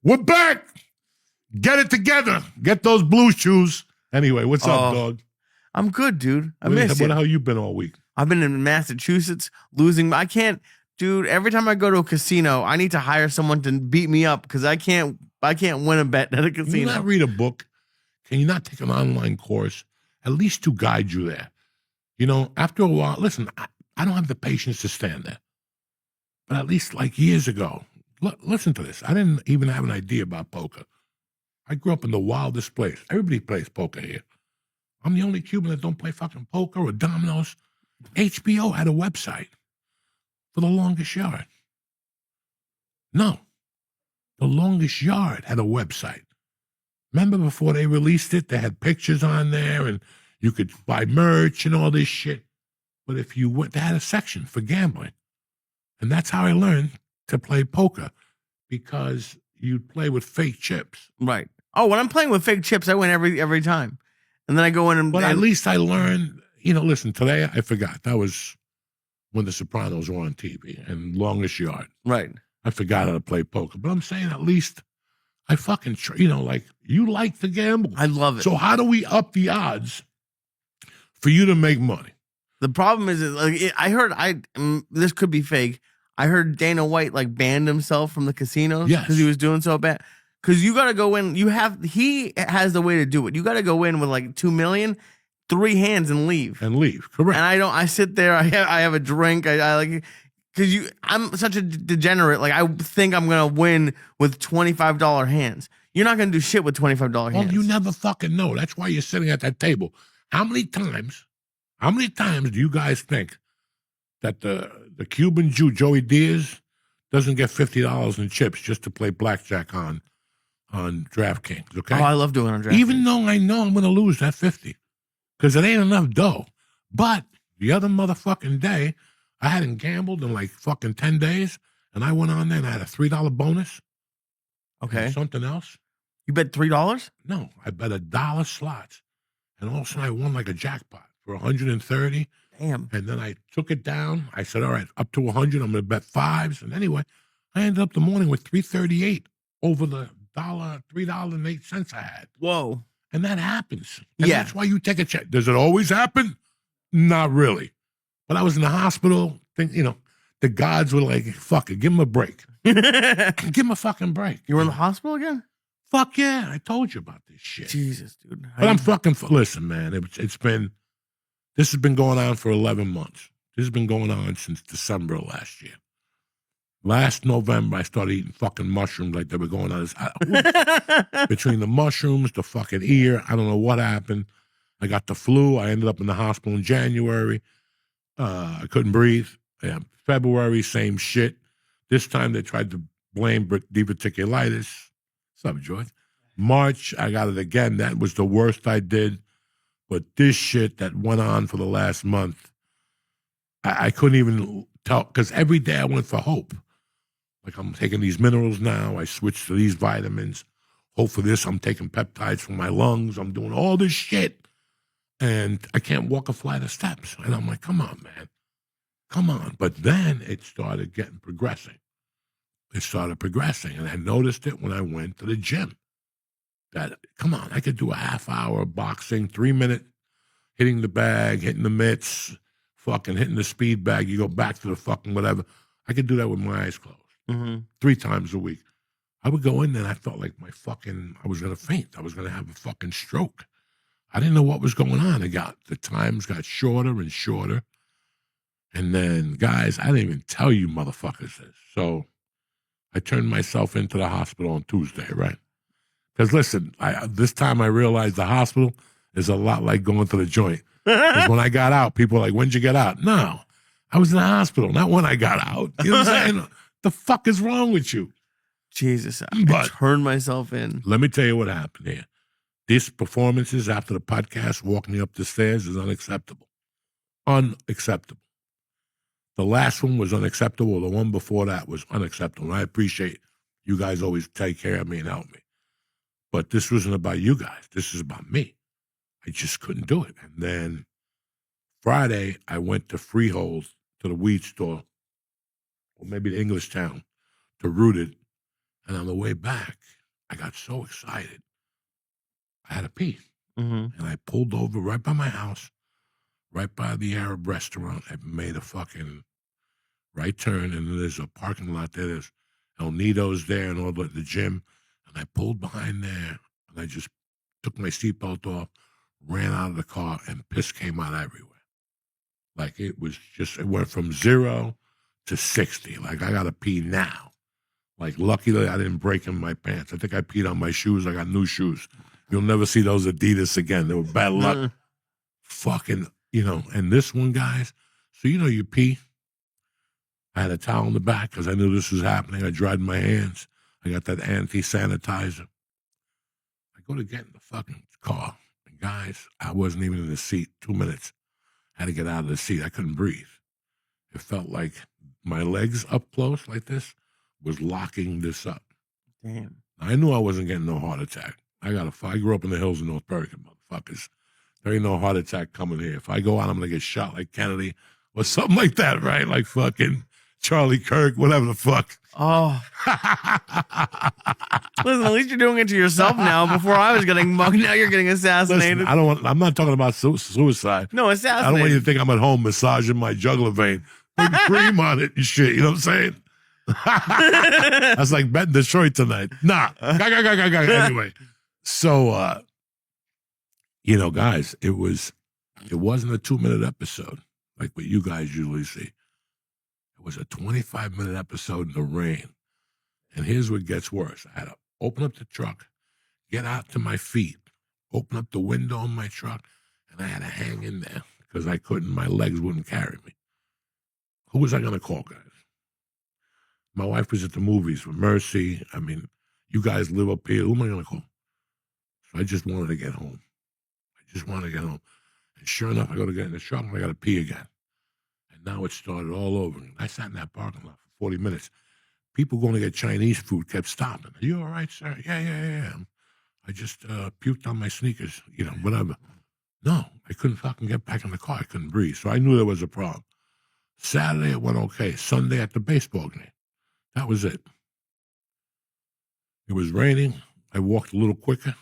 We're back. Get it together. Get those blue shoes. Anyway, what's up, dog? I'm good, dude. I miss What you. the hell you been all week? I've been in Massachusetts losing. I can't, dude. Every time I go to a casino, I need to hire someone to beat me up because I can't win a bet at a casino. Can you not read a book? Can you not take an online course? At least to guide you there. You know, after a while, listen, I don't have the patience to stand there. But at least like years ago, listen to this. I didn't even have an idea about poker. I grew up in the wildest place. Everybody plays poker here. I'm the only Cuban that don't play fucking poker or dominoes. HBO had a website for The Longest Yard. No. The Longest Yard had a website. Remember before they released it, they had pictures on there and you could buy merch and all this shit. But if you went, they had a section for gambling. And that's how I learned to play poker, because you'd play with fake chips. Right. Oh, when I'm playing with fake chips, I win every time. And then I go in and... But at least I learned, listen, today I forgot. That was when The Sopranos were on TV and Longest Yard. Right. I forgot how to play poker. But I'm saying at least I fucking, like, you like to gamble. I love it. So how do we up the odds for you to make money? The problem is, I heard, this could be fake. I heard Dana White banned himself from the casinos because he was doing so bad. Because you got to go in, he has the way to do it. You got to go in with $2 million, 3 hands and leave. Correct. And I sit there, I have a drink, because I'm such a degenerate. I think I'm going to win with $25 hands. You're not going to do shit with $25 hands. Well, you never fucking know. That's why you're sitting at that table. How many times do you guys think that the Cuban Jew, Joey Diaz, doesn't get $50 in chips just to play blackjack on DraftKings, okay? Oh, I love doing it on DraftKings. Even though I know I'm going to lose that 50 because it ain't enough dough. But the other motherfucking day, I hadn't gambled in fucking 10 days, and I went on there and I had a $3 bonus. Okay. Something else. You bet $3? No, I bet $1 slots. And all of a sudden I won a jackpot for 130. Damn. And then I took it down. I said, all right, up to 100, I'm going to bet 5s. And anyway, I ended up the morning with 338 over the $3.08 I had. Whoa. And that happens. And yeah. That's why you take a check. Does it always happen? Not really. But I was in the hospital. The gods were like, fuck it, give him a break. Give him a fucking break. You were in the hospital again? Fuck yeah, I told you about this shit. Jesus, dude. But I'm fucking, listen, man, this has been going on for 11 months. This has been going on since December of last year. Last November, I started eating fucking mushrooms like they were going on. Between the mushrooms, the fucking ear, I don't know what happened. I got the flu. I ended up in the hospital in January. I couldn't breathe. Yeah, February, same shit. This time they tried to blame diverticulitis. What's up, George? March, I got it again. That was the worst I did. But this shit that went on for the last month, I couldn't even tell, because every day I went for hope. I'm taking these minerals now. I switched to these vitamins. Hope for this. I'm taking peptides for my lungs. I'm doing all this shit. And I can't walk a flight of steps. And I'm like, come on, man. Come on. But then it started progressing. And I noticed it when I went to the gym. That, come on, I could do a half hour of boxing, 3-minute hitting the bag, hitting the mitts, fucking hitting the speed bag. You go back to the fucking whatever. I could do that with my eyes closed. 3 times a week. I would go in there and I felt like I was going to faint. I was going to have a fucking stroke. I didn't know what was going on. The times got shorter and shorter. And then, guys, I didn't even tell you motherfuckers this. So I turned myself into the hospital on Tuesday, right? Because listen, this time I realized the hospital is a lot like going to the joint. Because when I got out, people were like, when'd you get out? No, I was in the hospital, not when I got out. You know what I'm saying? The fuck is wrong with you? Jesus, I turned myself in. Let me tell you what happened here. These performances after the podcast, walking me up the stairs, is unacceptable. Unacceptable. The last one was unacceptable. The one before that was unacceptable. And I appreciate you guys always take care of me and help me. But this wasn't about you guys. This is about me. I just couldn't do it. And then Friday, I went to Freehold, to the weed store, or maybe the English Town, to Rooted. And on the way back, I got so excited. I had to pee. Mm-hmm. And I pulled over right by my house, right by the Arab restaurant. I made a fucking right turn, and there's a parking lot there. There's El Nido's there and all the gym. And I pulled behind there, and I just took my seatbelt off, ran out of the car, and piss came out everywhere. Like, it went from 0 to 60. Like, I got to pee now. Like, luckily I didn't break in my pants. I think I peed on my shoes. I got new shoes. You'll never see those Adidas again. They were bad luck. Fucking, and this one, guys, so you pee. I had a towel in the back because I knew this was happening. I dried my hands. I got that anti-sanitizer. I go to get in the fucking car. And guys, I wasn't even in the seat. 2 minutes. I had to get out of the seat. I couldn't breathe. It felt like my legs up close like this was locking this up. Damn. I knew I wasn't getting no heart attack. I grew up in the hills of North Bergen, motherfuckers. There ain't no heart attack coming here. If I go out, I'm going to get shot like Kennedy or something like that, right? Like fucking Charlie Kirk, whatever the fuck. Oh. Listen, at least you're doing it to yourself now. Before I was getting mugged, now you're getting assassinated. Listen, I'm not talking about suicide. No, assassinated. I don't want you to think I'm at home massaging my jugular vein. Put cream on it and shit. You know what I'm saying? That's like betting Detroit tonight. Nah. Anyway. So, guys, it wasn't a 2-minute episode like what you guys usually see. It was a 25-minute episode in the rain. And here's what gets worse. I had to open up the truck, get out to my feet, open up the window in my truck, and I had to hang in there because my legs wouldn't carry me. Who was I going to call, guys? My wife was at the movies with Mercy. I mean, you guys live up here. Who am I going to call? So I just wanted to get home. And sure enough, I go to get in the truck and I got to pee again. And now it started all over. I sat in that parking lot for 40 minutes. People going to get Chinese food kept stopping. Are you all right, sir? Yeah. I just puked on my sneakers, whatever. No, I couldn't fucking get back in the car. I couldn't breathe. So I knew there was a problem. Saturday, it went okay. Sunday at the baseball game. That was it. It was raining. I walked a little quicker,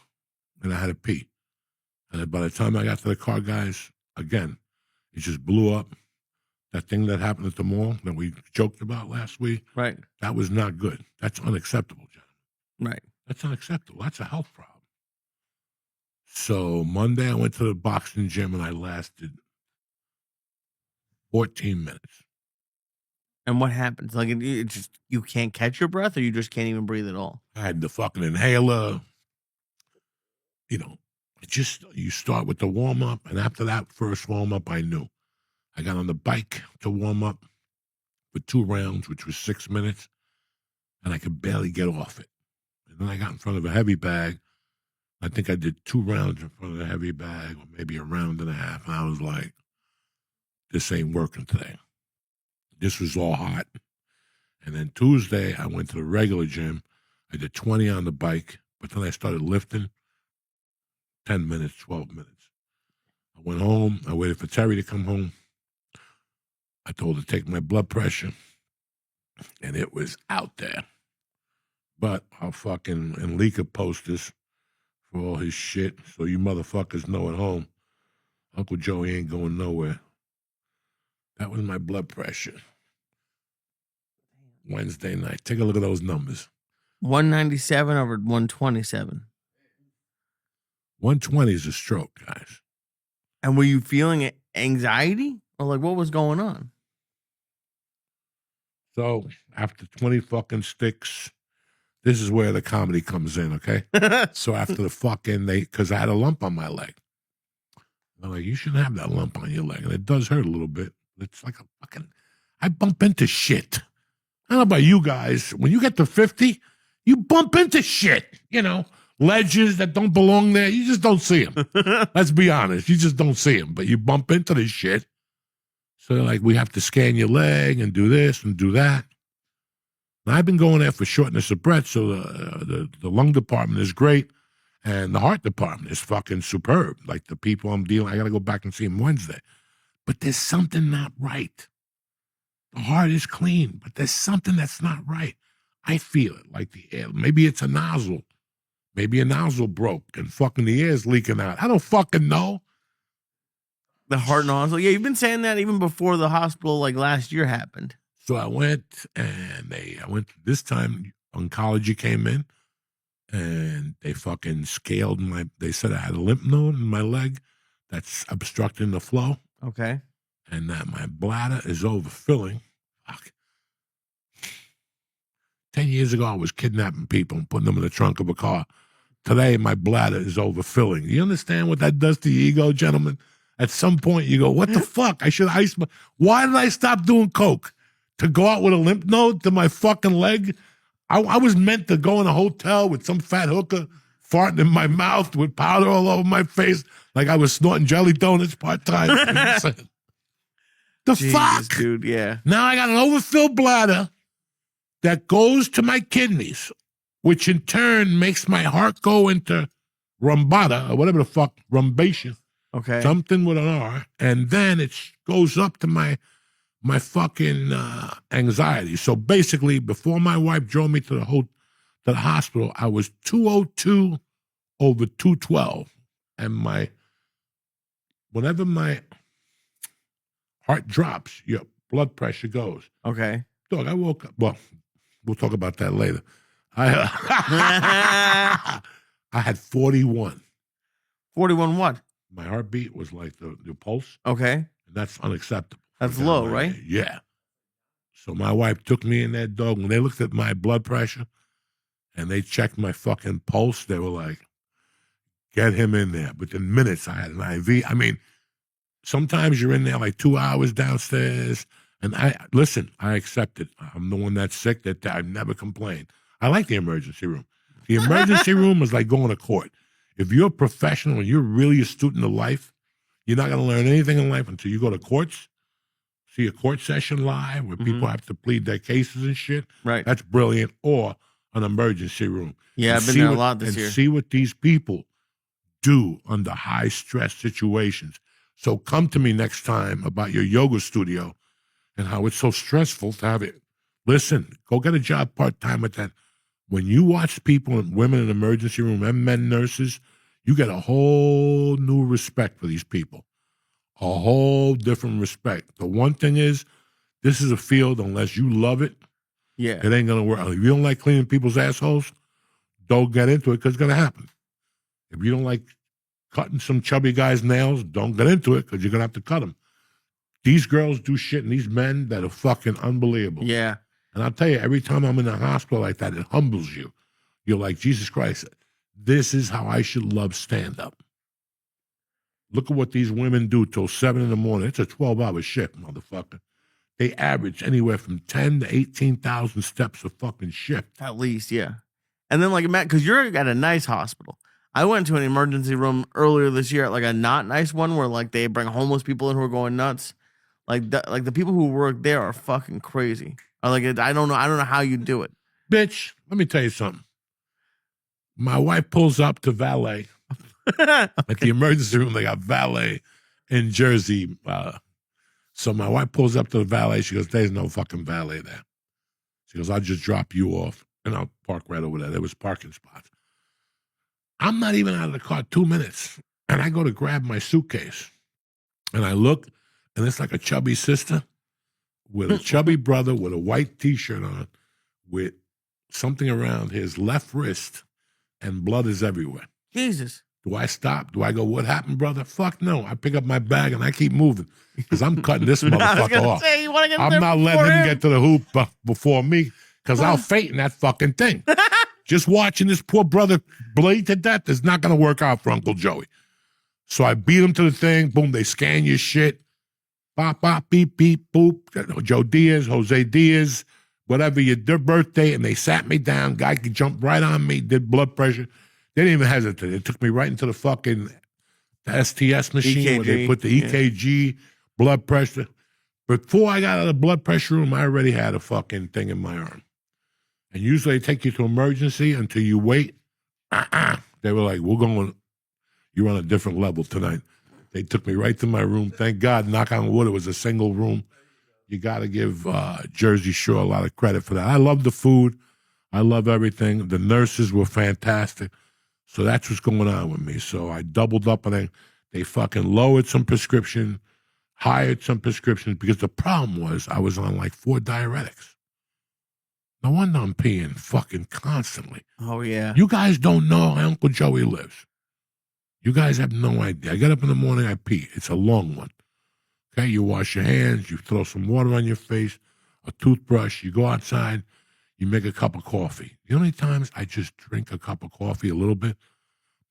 and I had to pee. And by the time I got to the car, guys, again, it just blew up. That thing that happened at the mall that we joked about last week, right? That was not good. That's unacceptable, John. Right. That's unacceptable. That's a health problem. So Monday, I went to the boxing gym, and I lasted 14 minutes. And what happens? Like, you can't catch your breath, or you just can't even breathe at all? I had the fucking inhaler. You start with the warm-up, and after that first warm-up, I knew. I got on the bike to warm up for 2 rounds, which was 6 minutes, and I could barely get off it. And then I got in front of a heavy bag. I think I did 2 rounds in front of the heavy bag, or maybe a round and a half, and I was like, this ain't working today. This was all hot. And then Tuesday, I went to the regular gym. I did 20 on the bike, but then I started lifting 10 minutes, 12 minutes. I went home. I waited for Terry to come home. I told her to take my blood pressure, and it was out there. But I'll fucking, and Lee could post this for all his shit, so you motherfuckers know at home, Uncle Joey ain't going nowhere. That was my blood pressure. Wednesday night. Take a look at those numbers. 197 over 127. 120 is a stroke, guys. And were you feeling anxiety? Or like, what was going on? So after 20 fucking sticks, this is where the comedy comes in, okay? So after the fucking, because I had a lump on my leg. They're like, you shouldn't have that lump on your leg. And it does hurt a little bit. It's like a fucking, I bump into shit. I don't know about you guys. When you get to 50, you bump into shit, ledges that don't belong there. You just don't see them. Let's be honest. You just don't see them. But you bump into this shit. So they're like, we have to scan your leg and do this and do that. And I've been going there for shortness of breath, so the lung department is great, and the heart department is fucking superb. Like the people I'm dealing, I got to go back and see them Wednesday. But there's something not right. The heart is clean, but there's something that's not right. I feel it, like the air. Maybe it's a nozzle Maybe a nozzle broke and fucking the air's leaking out. I don't fucking know. The heart and hospital. Yeah, you've been saying that even before the hospital like last year happened. So I went this time oncology came in and they fucking scaled they said I had a lymph node in my leg that's obstructing the flow. Okay. And that my bladder is overfilling. Fuck. 10 years ago, I was kidnapping people and putting them in the trunk of a car. Today, my bladder is overfilling. You understand what that does to your ego, gentlemen? At some point, you go, what the fuck? I should ice my... Why did I stop doing coke? To go out with a lymph node to my fucking leg? I was meant to go in a hotel with some fat hooker farting in my mouth with powder all over my face like I was snorting jelly donuts part-time. The Jesus, fuck? dude, yeah. Now I got an overfilled bladder that goes to my kidneys, which in turn makes my heart go into rumbata, or whatever the fuck, rumbation. Okay. Something with an R. And then it goes up to my fucking anxiety. So basically, before my wife drove me to the hospital, I was 202 over 212. And whenever my heart drops, your blood pressure goes. Okay. Dog, I woke up. Well, we'll talk about that later. I had 41. 41 what? My heartbeat was like the pulse. Okay. And that's unacceptable. That's low, right? Yeah. So my wife took me in that dog. When they looked at my blood pressure and they checked my fucking pulse, they were like, get him in there. But in minutes, I had an IV. I mean, sometimes you're in there like 2 hours downstairs. And I accept it. I'm the one that's sick. That I never complain. I like the emergency room. The emergency room is like going to court. If you're a professional and you're really a student of life, you're not going to learn anything in life until you go to courts, see a court session live where people have to plead their cases and shit. Right. That's brilliant. Or an emergency room. Yeah, I've been there a lot this year. And see what these people do under high stress situations. So come to me next time about your yoga studio and how it's so stressful to have it. Listen, go get a job part-time at that. When you watch people and women in the emergency room and men nurses, you get a whole new respect for these people. A whole different respect. The one thing is, this is a field, unless you love it, yeah, it ain't going to work. If you don't like cleaning people's assholes, don't get into it because it's going to happen. If you don't like cutting some chubby guy's nails, don't get into it because you're going to have to cut them. These girls do shit and these men that are fucking unbelievable. Yeah. And I'll tell you, every time I'm in a hospital like that, it humbles you. You're like, Jesus Christ, this is how I should love stand-up. Look at what these women do till 7 in the morning. It's a 12-hour shift, motherfucker. They average anywhere from 10 to 18,000 steps a fucking shift. At least, yeah. And then, like, Matt, because you're at a nice hospital. I went to an emergency room earlier this year at, like, a not nice one where, like, they bring homeless people in who are going nuts. Like the people who work there are fucking crazy. Like, I don't know how you do it. Bitch, let me tell you something. My wife pulls up to valet. At the emergency room, they got valet in Jersey. So my wife pulls up to the valet. She goes, there's no fucking valet there. She goes, I'll just drop you off and I'll park right over there. There was parking spots. I'm not even out of the car 2 minutes. And I go to grab my suitcase. And I look, and it's like a chubby sister with a chubby brother with a white T-shirt on with something around his left wrist, and blood is everywhere. Jesus. Do I stop? Do I go, what happened, brother? Fuck no. I pick up my bag and I keep moving because I'm cutting this motherfucker off. I'm not letting him get to the hoop before me because I'll fate in that fucking thing. Just watching this poor brother bleed to death is not going to work out for Uncle Joey. So I beat him to the thing. Boom, they scan your shit. Bop, bop, beep, beep, boop. Joe Diaz, Jose Diaz, whatever, their birthday, and they sat me down. Guy could jump right on me, did blood pressure. They didn't even hesitate. They took me right into the fucking STS machine EKG, where they put the EKG, blood pressure. Before I got out of the blood pressure room, I already had a fucking thing in my arm. And usually they take you to emergency until you wait. They were like, you're on a different level tonight. They took me right to my room. Thank God, knock on wood, it was a single room. You got to give Jersey Shore a lot of credit for that. I love the food. I love everything. The nurses were fantastic. So that's what's going on with me. So I doubled up and they fucking lowered some prescription, hired some prescriptions, because the problem was I was on like 4 diuretics. No wonder I'm peeing fucking constantly. Oh, yeah. You guys don't know how Uncle Joey lives. You guys have no idea. I get up in the morning, I pee. It's a long one. Okay, you wash your hands, you throw some water on your face, a toothbrush, you go outside, you make a cup of coffee. The only times I just drink a cup of coffee a little bit,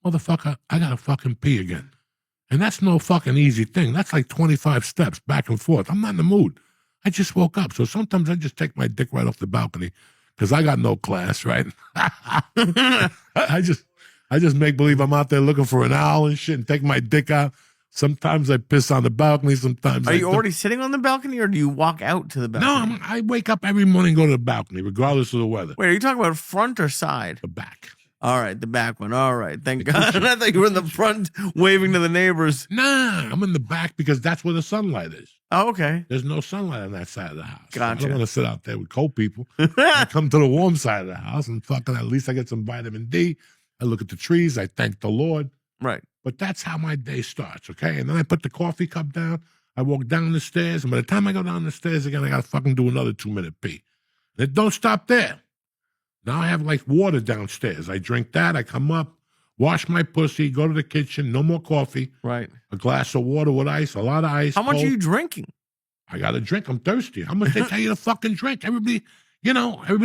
motherfucker, I gotta fucking pee again. And that's no fucking easy thing. That's like 25 steps back and forth. I'm not in the mood. I just woke up. So sometimes I just take my dick right off the balcony because I got no class, right? I just make believe I'm out there looking for an owl and shit and take my dick out. Sometimes I piss on the balcony. Sometimes Are you already sitting on the balcony, or do you walk out to the balcony? No, I wake up every morning and go to the balcony, regardless of the weather. Wait, are you talking about front or side? The back. All right, the back one. All right, thank God. I thought you were in the front waving to the neighbors. Nah, I'm in the back because that's where the sunlight is. Oh, okay. There's no sunlight on that side of the house. Gotcha. So I don't want to sit out there with cold people. I come to the warm side of the house and fucking at least I get some vitamin D. I look at the trees. I thank the Lord. Right. But that's how my day starts, okay? And then I put the coffee cup down. I walk down the stairs. And by the time I go down the stairs again, I got to fucking do another 2-minute pee. And it don't stop there. Now I have like water downstairs. I drink that. I come up, wash my pussy, go to the kitchen. No more coffee. Right. A glass of water with ice, a lot of ice. How much are you drinking? I got to drink. I'm thirsty. How much they tell you to fucking drink? Everybody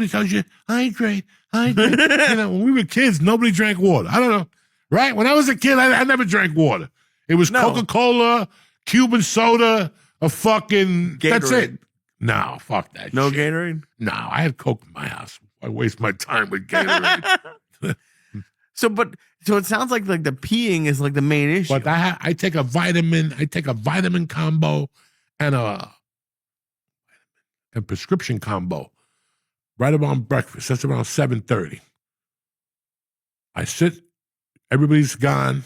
tells you, hydrate. When we were kids, nobody drank water. I don't know. Right? When I was a kid, I never drank water. It was Coca-Cola, Cuban soda, a fucking... Gatorade. That's it. No, fuck that No shit. Gatorade? No, I had Coke in my house. I waste my time with Gatorade. So it sounds like the peeing is like the main issue. But I take a vitamin combo and a prescription combo right around breakfast. That's around 7:30. I sit, everybody's gone.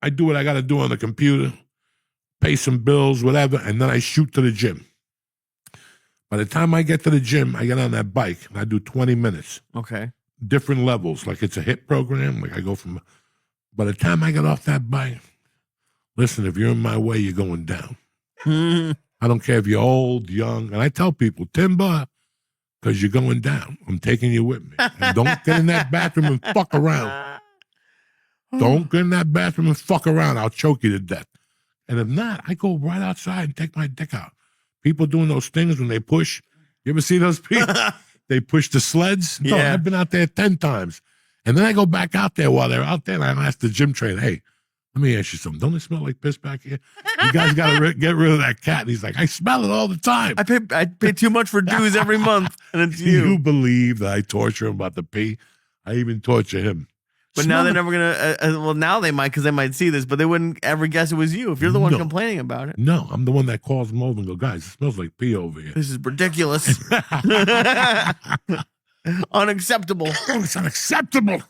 I do what I got to do on the computer, pay some bills, whatever, and then I shoot to the gym. By the time I get to the gym, I get on that bike and I do 20 minutes. Okay. Different levels, like it's a HIIT program. Like I go from, by the time I get off that bike, listen, if you're in my way, you're going down. I don't care if you're old, young. And I tell people, timber, because you're going down. I'm taking you with me. And don't get in that bathroom and fuck around. Don't get in that bathroom and fuck around. I'll choke you to death. And if not, I go right outside and take my dick out. People doing those things when they push. You ever see those people? They push the sleds. No, Yeah. I've been out there 10 times. And then I go back out there while they're out there and I ask the gym trainer, hey, let me ask you something. Don't it smell like piss back here? You guys got to get rid of that cat. And he's like, I smell it all the time. I pay too much for dues every month, and it's you. You believe that I torture him about the pee? I even torture him. But now they're never gonna. Well, now they might, because they might see this, but they wouldn't ever guess it was you if you're the one complaining about it. No, I'm the one that calls them over and go, guys, it smells like pee over here. This is ridiculous. Unacceptable. It's unacceptable.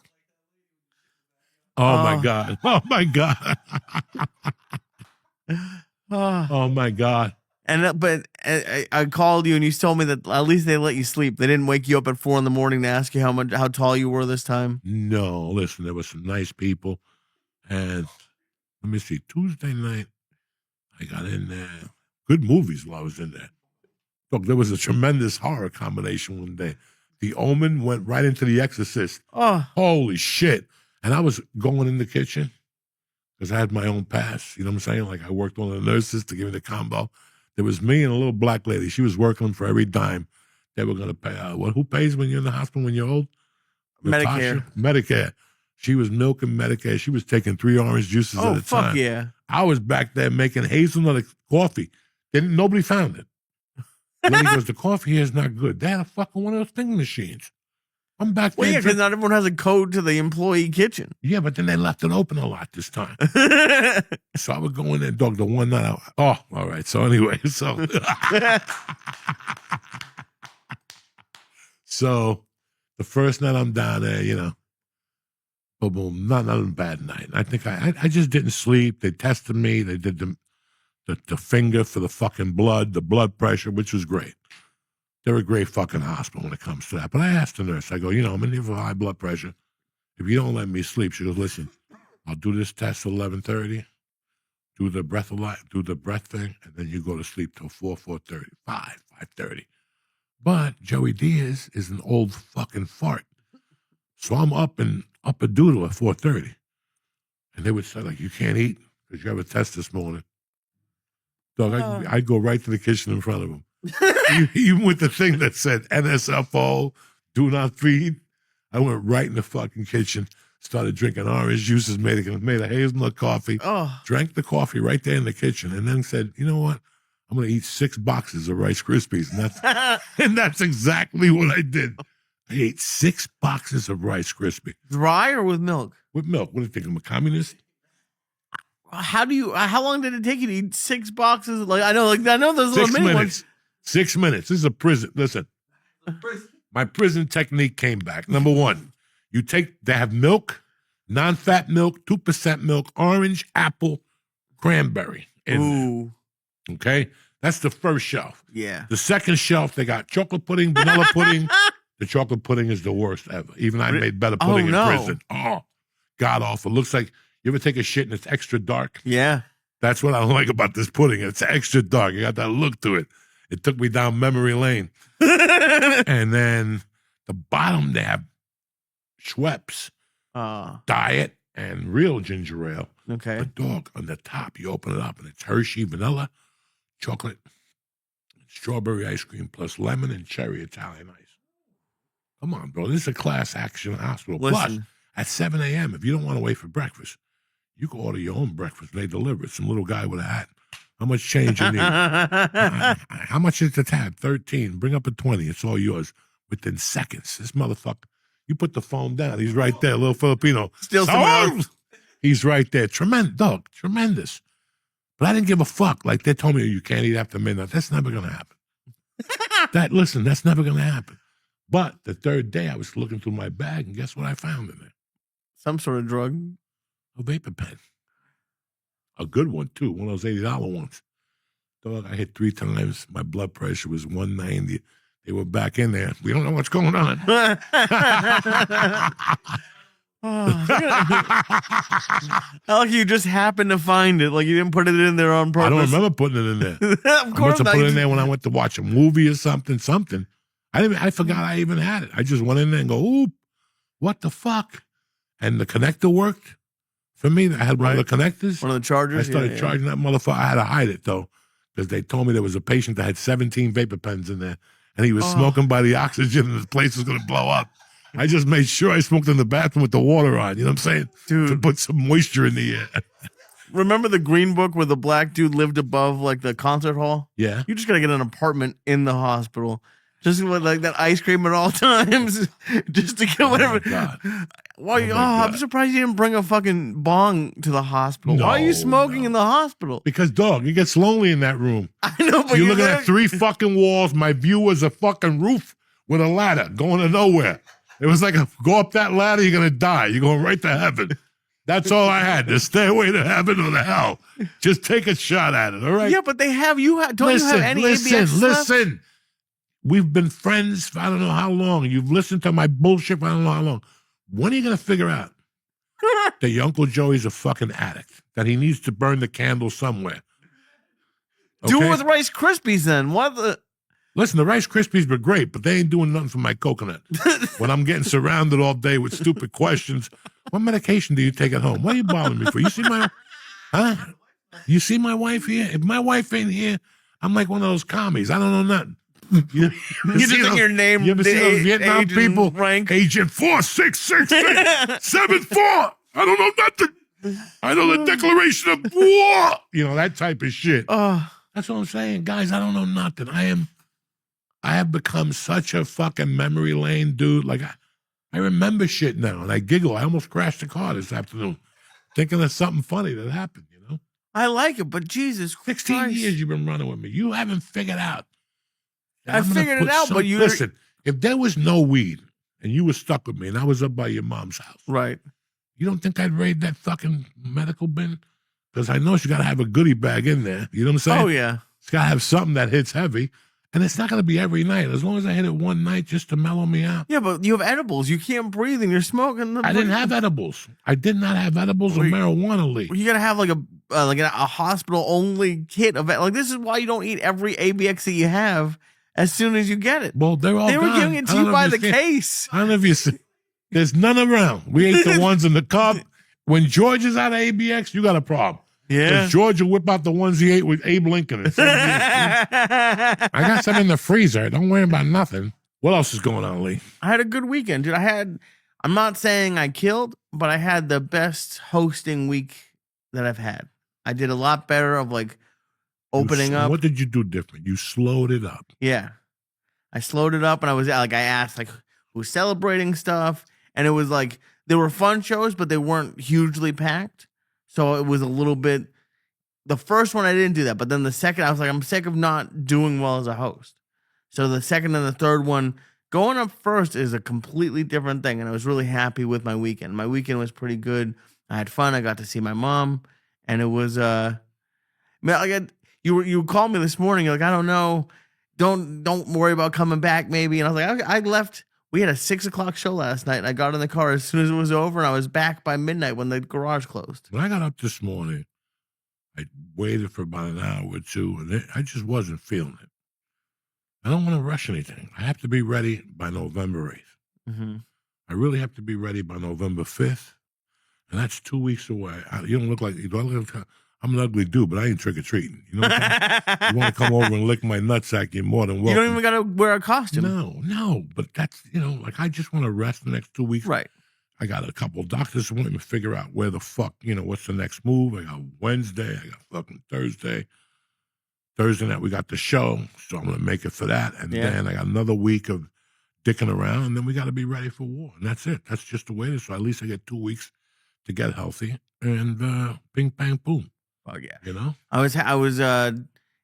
Oh my God. Oh my God. Oh my God. And but I called you and you told me that at least they let you sleep. They didn't wake you up at 4 a.m. to ask you how tall you were this time. No, listen, there were some nice people, and let me see. Tuesday night, I got in there. Good movies while I was in there. Look, there was a tremendous horror combination one day. The Omen went right into The Exorcist. Oh, holy shit! And I was going in the kitchen because I had my own pass. You know what I'm saying? Like I worked with one of the nurses to give me the combo. There was me and a little black lady. She was working for every dime they were going to pay. Who pays when you're in the hospital when you're old? Medicare. Medicare. She was milking Medicare. She was taking 3 orange juices at a time. Oh, fuck yeah. I was back there making hazelnut coffee. Nobody found it. Lady goes, the coffee here is not good. They had a fucking one of those thing machines. I'm back there. Well, yeah, because not everyone has a code to the employee kitchen. Yeah, but then they left it open a lot this time. So I would go in there, dog, the one night. All right. So anyway, so the first night I'm down there, boom, boom, not a bad night. I think I just didn't sleep. They tested me. They did the finger for the fucking blood, the blood pressure, which was great. They're a great fucking hospital when it comes to that. But I asked the nurse, I go, I'm in here for high blood pressure. if you don't let me sleep, she goes, listen, I'll do this test at 11:30, do the breath thing, and then you go to sleep till 4:30, 5:30. But Joey Diaz is an old fucking fart. So I'm up a doodle at 4:30. And they would say, like, you can't eat because you have a test this morning. Dog, I'd go right to the kitchen in front of him. Even with the thing that said NSFO, do not feed. I went right in the fucking kitchen, started drinking orange juices, made a hazelnut coffee, drank the coffee right there in the kitchen, and then said, you know what? I'm going to eat 6 boxes of Rice Krispies. And that's exactly what I did. I ate 6 boxes of Rice Krispies. Dry or with milk? With milk. What do you think? I'm a communist? How long did it take you to eat 6 boxes? Like I know those little mini ones. 6 minutes. This is a prison. Listen, my prison technique came back. Number 1, they have milk, non-fat milk, 2% milk, orange, apple, cranberry. Ooh. Okay? That's the first shelf. Yeah. The second shelf, they got chocolate pudding, vanilla pudding. The chocolate pudding is the worst ever. Even I made better pudding in prison. Oh, god awful. Looks like, you ever take a shit and it's extra dark? Yeah. That's what I don't like about this pudding. It's extra dark. You got that look to it. It took me down memory lane. And then the bottom, they have Schweppes, diet, and real ginger ale. Okay. But dog, on the top, you open it up and it's Hershey, vanilla, chocolate, strawberry ice cream, plus lemon and cherry Italian ice. Come on, bro. This is a class action hospital. Listen. Plus, at 7 a.m., if you don't want to wait for breakfast, you can order your own breakfast. They deliver it. Some little guy with a hat. How much change you need? How much is the tab? 13. Bring up a 20. It's all yours. Within seconds. This motherfucker, you put the phone down. He's right there. Little Filipino. Still someone else. He's right there. Tremendous. Dog, tremendous. But I didn't give a fuck. Like, they told me you can't eat after midnight. That's never going to happen. That's never going to happen. But the third day, I was looking through my bag, and guess what I found in there? Some sort of drug. A vapor pen. A good one, too. One of those $80 ones. Dog, I hit 3 times. My blood pressure was 190. They were back in there. We don't know what's going on. How like you just happened to find it. Like you didn't put it in there on purpose. I don't remember putting it in there. Of course I must have put it in there when I went to watch a movie or something. I forgot I even had it. I just went in there and go, oop, what the fuck? And the connector worked for me. I had one of the connectors. One of the chargers. I started charging that motherfucker. I had to hide it, though, because they told me there was a patient that had 17 vapor pens in there, and he was smoking by the oxygen, and his place was going to blow up. I just made sure I smoked in the bathroom with the water on. You know what I'm saying? Dude. To put some moisture in the air. Remember the Green Book where the black dude lived above, like, the concert hall? Yeah. You just got to get an apartment in the hospital. Just with like that ice cream at all times, just to get whatever. Why? I'm surprised you didn't bring a fucking bong to the hospital. Why are you smoking in the hospital? Because, dog, it gets lonely in that room. I know, but you're looking at 3 fucking walls. My view was a fucking roof with a ladder going to nowhere. It was like, go up that ladder, you're gonna die. You're going right to heaven. That's all I had. The stairway to heaven or to hell. Just take a shot at it. All right. Yeah, but they have you. Don't you have any ABX left? Listen. We've been friends for I don't know how long. You've listened to my bullshit for I don't know how long. When are you going to figure out that your Uncle Joey's a fucking addict? That he needs to burn the candle somewhere? Okay? Do it with Rice Krispies then. What the? Listen, the Rice Krispies were great, but they ain't doing nothing for my coconut. When I'm getting surrounded all day with stupid questions, what medication do you take at home? What are you bothering me for? You see my, You see my wife here? If my wife ain't here, I'm like one of those commies. I don't know nothing. You just think your name. You ever see those Vietnam people? Rank? Agent 466674. I don't know nothing. I know the Declaration of War. You know, that type of shit. That's what I'm saying. Guys, I don't know nothing. I have become such a fucking memory lane dude. Like, I remember shit now, and I giggle. I almost crashed the car this afternoon thinking of something funny that happened, you know? I like it, but Jesus 16 Christ. years you've been running with me. You haven't figured out. I figured it out, but you... Listen, if there was no weed and you were stuck with me and I was up by your mom's house. Right. You don't think I'd raid that fucking medical bin? Because I know she got to have a goodie bag in there. You know what I'm saying? Oh, yeah. It's got to have something that hits heavy. And it's not going to be every night. As long as I hit it one night just to mellow me out. Yeah, but you have edibles. You can't breathe and you're smoking them. I didn't have edibles. I did not have edibles or marijuana, Lee. You got to have like a hospital only kit of it. Like, this is why you don't eat every ABX that you have as soon as you get it. Well, they were giving it to you by the case. I don't know if you see. There's none around. We ate the ones in the cup. When George is out of ABX, you got a problem. Yeah. Because George will whip out the ones he ate with Abe Lincoln. I got some in the freezer. Don't worry about nothing. What else is going on, Lee? I had a good weekend, dude. I'm not saying I killed, but I had the best hosting week that I've had. I did a lot better of like opening up. What did you do different? You slowed it up. Yeah. I slowed it up and I was like, I asked like who's celebrating stuff. And it was like, there were fun shows, but they weren't hugely packed. So it was a little bit, the first one I didn't do that. But then the second, I was like, I'm sick of not doing well as a host. So the second and the third one, going up first is a completely different thing. And I was really happy with my weekend. My weekend was pretty good. I had fun. I got to see my mom. And it was, you called me this morning. You're like, I don't know. Don't worry about coming back maybe. And I was like, I left. We had a 6:00 show last night, and I got in the car as soon as it was over, and I was back by midnight when the garage closed. When I got up this morning, I waited for about an hour or two, and I just wasn't feeling it. I don't want to rush anything. I have to be ready by November 8th. Mm-hmm. I really have to be ready by November 5th, and that's 2 weeks away. You don't look like I'm an ugly dude, but I ain't trick-or-treating. You know what I'm saying? You want to come over and lick my nutsack, you're more than welcome. You don't even got to wear a costume. No, but that's, like I just want to rest the next 2 weeks. Right. I got a couple of doctors wanting to figure out where the fuck, what's the next move. I got Wednesday, I got fucking Thursday. Thursday night we got the show, so I'm going to make it for that. And then I got another week of dicking around, and then we got to be ready for war. And that's it. That's just the way it is. So at least I get 2 weeks to get healthy, and ping, bang, boom. Oh yeah.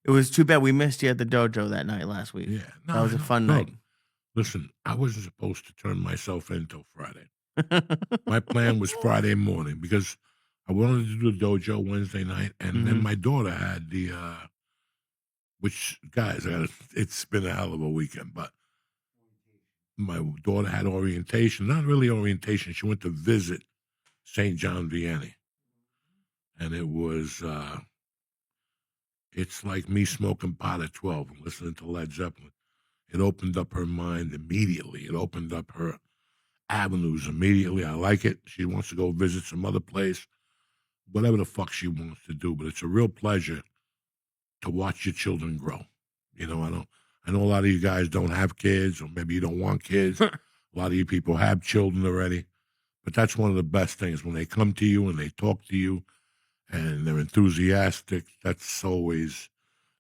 It was too bad we missed you at the dojo that night last week. Yeah. That was a fun night. Listen, I wasn't supposed to turn myself in until Friday. My plan was Friday morning because I wanted to do the dojo Wednesday night, and then my daughter had the, which, guys, it's been a hell of a weekend, but my daughter had orientation, not really orientation. She went to visit St. John Vianney. And it was, it's like me smoking pot at 12 and listening to Led Zeppelin. It opened up her mind immediately. It opened up her avenues immediately. I like it. She wants to go visit some other place, whatever the fuck she wants to do. But it's a real pleasure to watch your children grow. I know a lot of you guys don't have kids, or maybe you don't want kids. A lot of you people have children already. But that's one of the best things when they come to you and they talk to you. And they're enthusiastic. That's always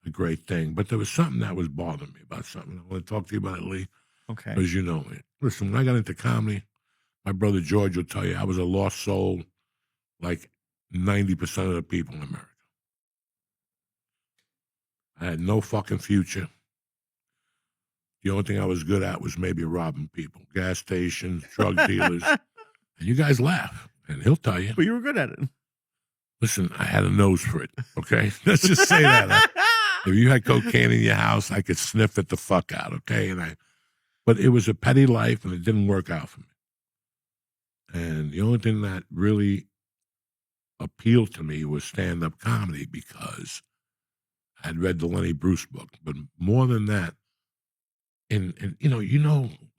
a great thing. But there was something that was bothering me about something. I want to talk to you about it, Lee. Okay. Because you know it. Listen, when I got into comedy, my brother George will tell you I was a lost soul like 90% of the people in America. I had no fucking future. The only thing I was good at was maybe robbing people, gas stations, drug dealers. And you guys laugh, and he'll tell you. But you were good at it. Listen, I had a nose for it, okay? Let's just say that. If you had cocaine in your house, I could sniff it the fuck out, okay? But it was a petty life, and it didn't work out for me. And the only thing that really appealed to me was stand-up comedy because I had read the Lenny Bruce book. But more than that,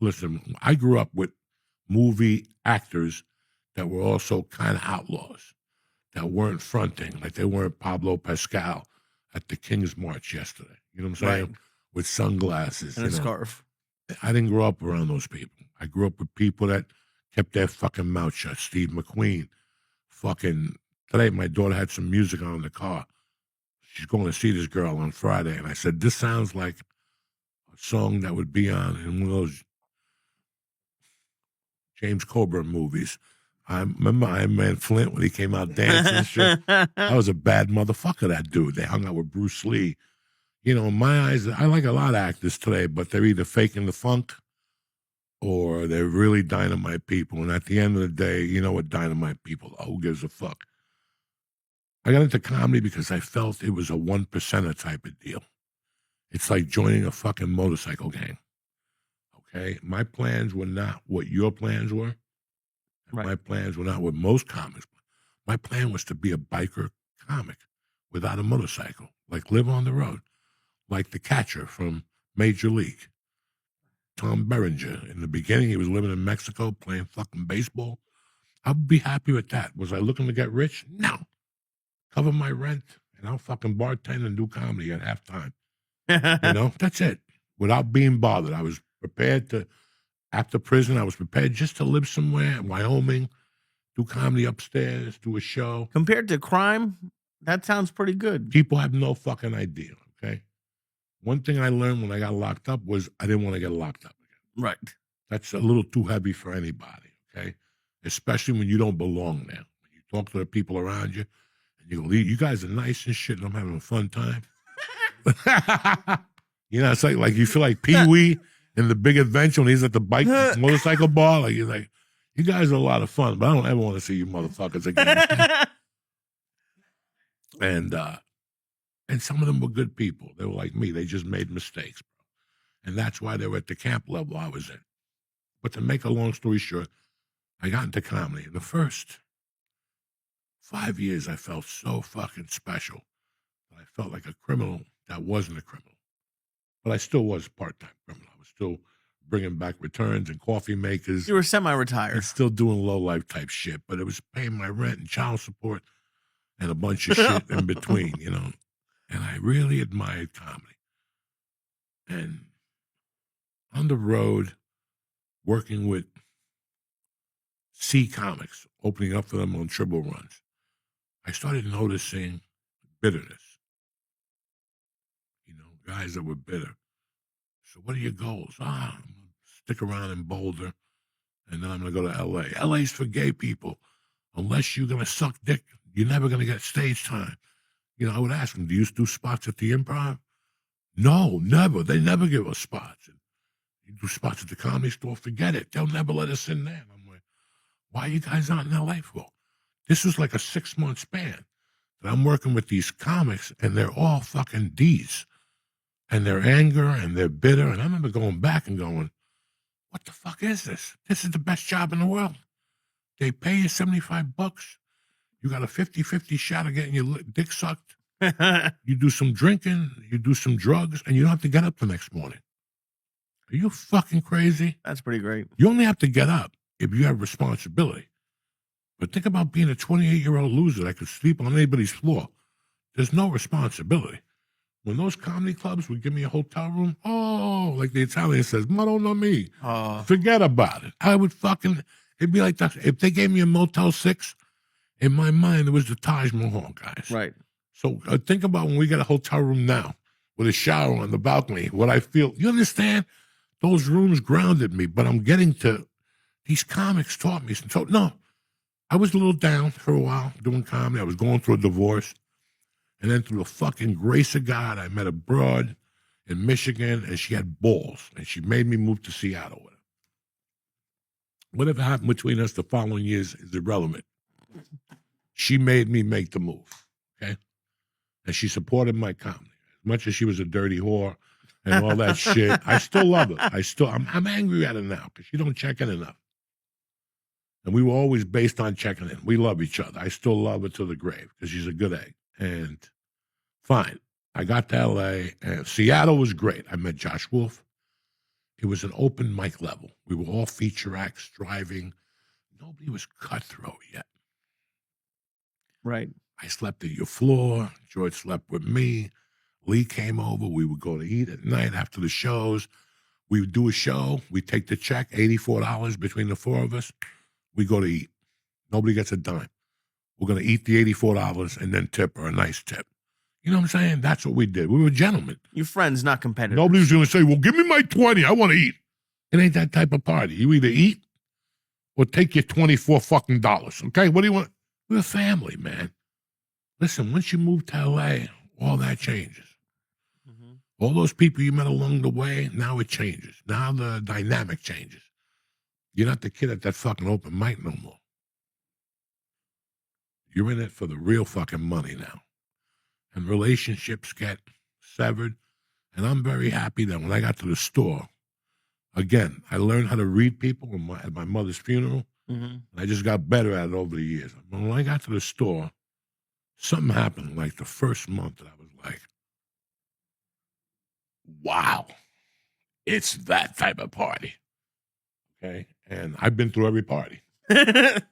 listen, I grew up with movie actors that were also kind of outlaws, that weren't fronting, like they weren't Pablo Pascal at the King's March yesterday. You know what I'm saying? Right. With sunglasses. And a scarf. I didn't grow up around those people. I grew up with people that kept their fucking mouth shut. Steve McQueen. Today my daughter had some music on in the car. She's going to see this girl on Friday. And I said, this sounds like a song that would be on in one of those James Coburn movies. I remember Iron Man Flint when he came out dancing and shit. I was a bad motherfucker, that dude. They hung out with Bruce Lee. In my eyes, I like a lot of actors today, but they're either faking the funk or they're really dynamite people. And at the end of the day, you know what dynamite people are. Who gives a fuck? I got into comedy because I felt it was a 1%er type of deal. It's like joining a fucking motorcycle gang. Okay? My plans were not what your plans were. Right. My plans were not what most comics. My plan was to be a biker comic without a motorcycle, like live on the road, like the catcher from Major League, Tom Berenger. In the beginning, he was living in Mexico playing fucking baseball. I'd be happy with that. Was I looking to get rich? No. Cover my rent, and I'll fucking bartend and do comedy at halftime. You know, that's it. Without being bothered. I was prepared to, after prison, I was prepared just to live somewhere in Wyoming, do comedy upstairs, do a show. Compared to crime, that sounds pretty good. People have no fucking idea, okay? One thing I learned when I got locked up was I didn't want to get locked up again. Right. That's a little too heavy for anybody, okay? Especially when you don't belong there. When you talk to the people around you, and you go, you guys are nice and shit, and I'm having a fun time. You know, it's like you feel like Pee-wee in The Big Adventure when he's at the bike motorcycle bar. Like, you're like, you guys are a lot of fun, but I don't ever want to see you motherfuckers again. And some of them were good people. They were like me. They just made mistakes, bro. And that's why they were at the camp level I was in. But to make a long story short, I got into comedy. In the first 5 years, I felt so fucking special that I felt like a criminal that wasn't a criminal. But I still was a part-time criminal. I was still bringing back returns and coffee makers. You were semi-retired. And still doing low-life type shit. But it was paying my rent and child support and a bunch of shit in between, you know. And I really admired comedy. And on the road, working with C Comics, opening up for them on triple runs, I started noticing bitterness. You know, guys that were bitter. So what are your goals? I'm going to stick around in Boulder, and then I'm going to go to L.A. L.A.'s for gay people. Unless you're going to suck dick, you're never going to get stage time. You know, I would ask them, do you do spots at the Improv? No, never. They never give us spots. And you do spots at the Comedy Store? Forget it. They'll never let us in there. And I'm like, why are you guys not in L.A. for? This was like a 6-month span that I'm working with these comics, and they're all fucking D's. And they're anger, and they're bitter. And I remember going back and going, what the fuck is this? This is the best job in the world. They pay you $75. You got a 50-50 shot of getting your dick sucked. You do some drinking, you do some drugs, and you don't have to get up the next morning. Are you fucking crazy? That's pretty great. You only have to get up if you have responsibility. But think about being a 28-year-old loser that could sleep on anybody's floor. There's no responsibility. When those comedy clubs would give me a hotel room, oh, like the Italian says, Madonna me. Forget about it. I would fucking, it'd be like that. If they gave me a Motel 6, in my mind, it was the Taj Mahal, guys. Right. So think about when we get a hotel room now with a shower on the balcony, what I feel. You understand? Those rooms grounded me, but I'm getting to, these comics taught me. So, no, I was a little down for a while doing comedy. I was going through a divorce. And then through the fucking grace of God, I met a broad in Michigan, and she had balls, and she made me move to Seattle with her. Whatever happened between us the following years is irrelevant. She made me make the move, okay? And she supported my comedy. As much as she was a dirty whore and all that shit, I still love her. I'm angry at her now because she don't check in enough. And we were always based on checking in. We love each other. I still love her to the grave because she's a good egg. And fine, I got to L.A., and Seattle was great. I met Josh Wolf. It was an open mic level. We were all feature acts driving. Nobody was cutthroat yet. Right. I slept at your floor. George slept with me. Lee came over. We would go to eat at night after the shows. We would do a show. We take the check, $84 between the four of us. We go to eat. Nobody gets a dime. We're going to eat the $84 and then tip her a nice tip. You know what I'm saying? That's what we did. We were gentlemen. Your friends, not competitors. Nobody's going to say, well, give me my 20. I want to eat. It ain't that type of party. You either eat or take your 24 fucking dollars. Okay? What do you want? We're a family, man. Listen, once you move to L.A., all that changes. Mm-hmm. All those people you met along the way, now it changes. Now the dynamic changes. You're not the kid at that fucking open mic no more. You're in it for the real fucking money now. And relationships get severed, And I'm very happy that when I got to the store, again, I learned how to read people at my mother's funeral. Mm-hmm. And I just got better at it over the years. When I got to the store, something happened like the first month that I was like, wow, it's that type of party. Okay? And I've been through every party. You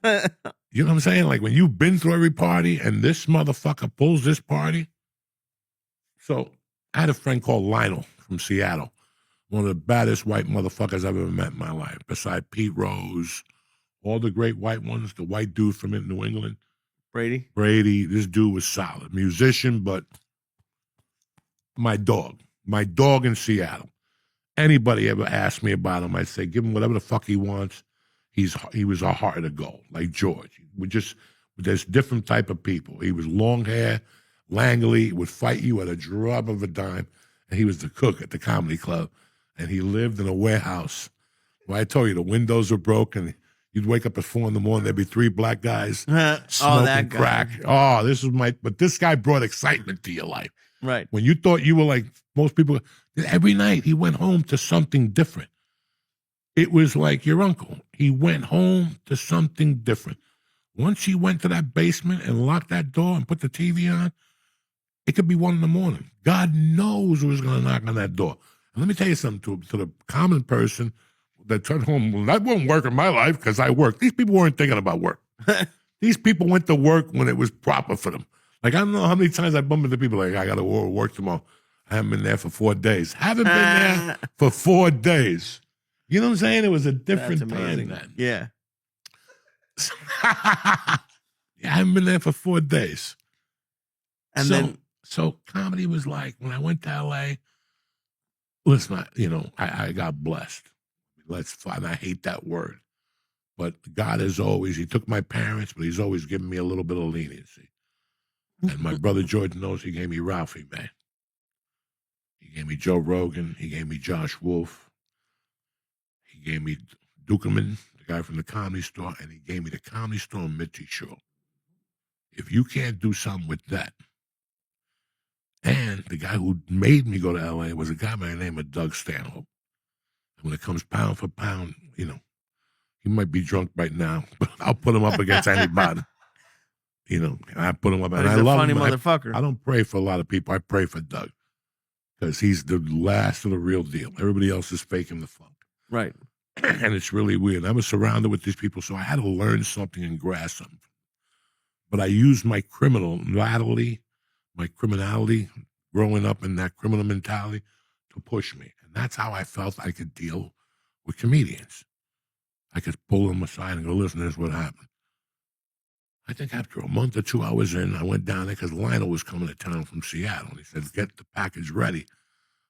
know what I'm saying? Like when you've been through every party and this motherfucker pulls this party. So I had a friend called Lionel from Seattle, one of the baddest white motherfuckers I've ever met in my life, beside Pete Rose, all the great white ones, the white dude from New England. Brady, this dude was solid. Musician, but my dog in Seattle. Anybody ever asked me about him, I'd say, give him whatever the fuck he wants. He was a heart of gold, like George. There's different type of people. He was long hair, Langley, would fight you at a drop of a dime, and he was the cook at the comedy club, and he lived in a warehouse. Well, I told you, the windows were broken. You'd wake up at 4 a.m, there'd be 3 black guys smoking crack. Oh, but this guy brought excitement to your life. Right. When you thought you were like most people, every night he went home to something different. It was like your uncle. He went home to something different. Once he went to that basement and locked that door and put the TV on, it could be 1 a.m. God knows who was going to knock on that door. And let me tell you something to the common person that turned home. Well, that won't work in my life because I work. These people weren't thinking about work. These people went to work when it was proper for them. Like, I don't know how many times I bump into people like, I got to work tomorrow. I haven't been there for 4 days. Haven't been there for 4 days. You know what I'm saying? It was a different time then. Yeah. I haven't been there for 4 days. And so comedy was like, when I went to LA, listen, I got blessed. And I hate that word. But God is always, he took my parents, but he's always given me a little bit of leniency. And my brother George knows he gave me Ralphie, man. He gave me Joe Rogan. He gave me Josh Wolf. He gave me Dukerman, the guy from the Comedy Store, and he gave me the Comedy Store and Mitzi Show. If you can't do something with that, and the guy who made me go to L.A. was a guy by the name of Doug Stanhope. And when it comes pound for pound, he might be drunk right now, but I'll put him up against anybody. I put him up. And I love him. Motherfucker. I don't pray for a lot of people. I pray for Doug because he's the last of the real deal. Everybody else is faking the funk. Right. And it's really weird. I was surrounded with these people, so I had to learn something and grasp something. But I used my criminality, growing up in that criminal mentality to push me. And that's how I felt I could deal with comedians. I could pull them aside and go, listen, this is what happened. I think after a month or 2 I was in, I went down there because Lionel was coming to town from Seattle. And he said, get the package ready.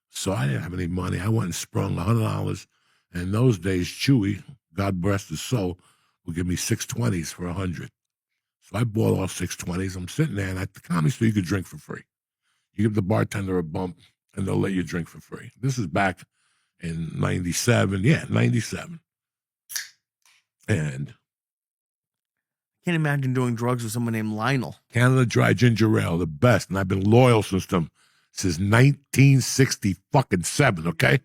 So I didn't have any money. I went and sprung $100. And in those days, Chewy, God bless his soul, would give me 620s for 100. So I bought all 620s. I'm sitting there, and at the Comedy Store, you could drink for free. You give the bartender a bump, and they'll let you drink for free. This is back in 97. Yeah, 97. And can't imagine doing drugs with someone named Lionel. Canada Dry Ginger Ale, the best. And I've been loyal since 1967, okay?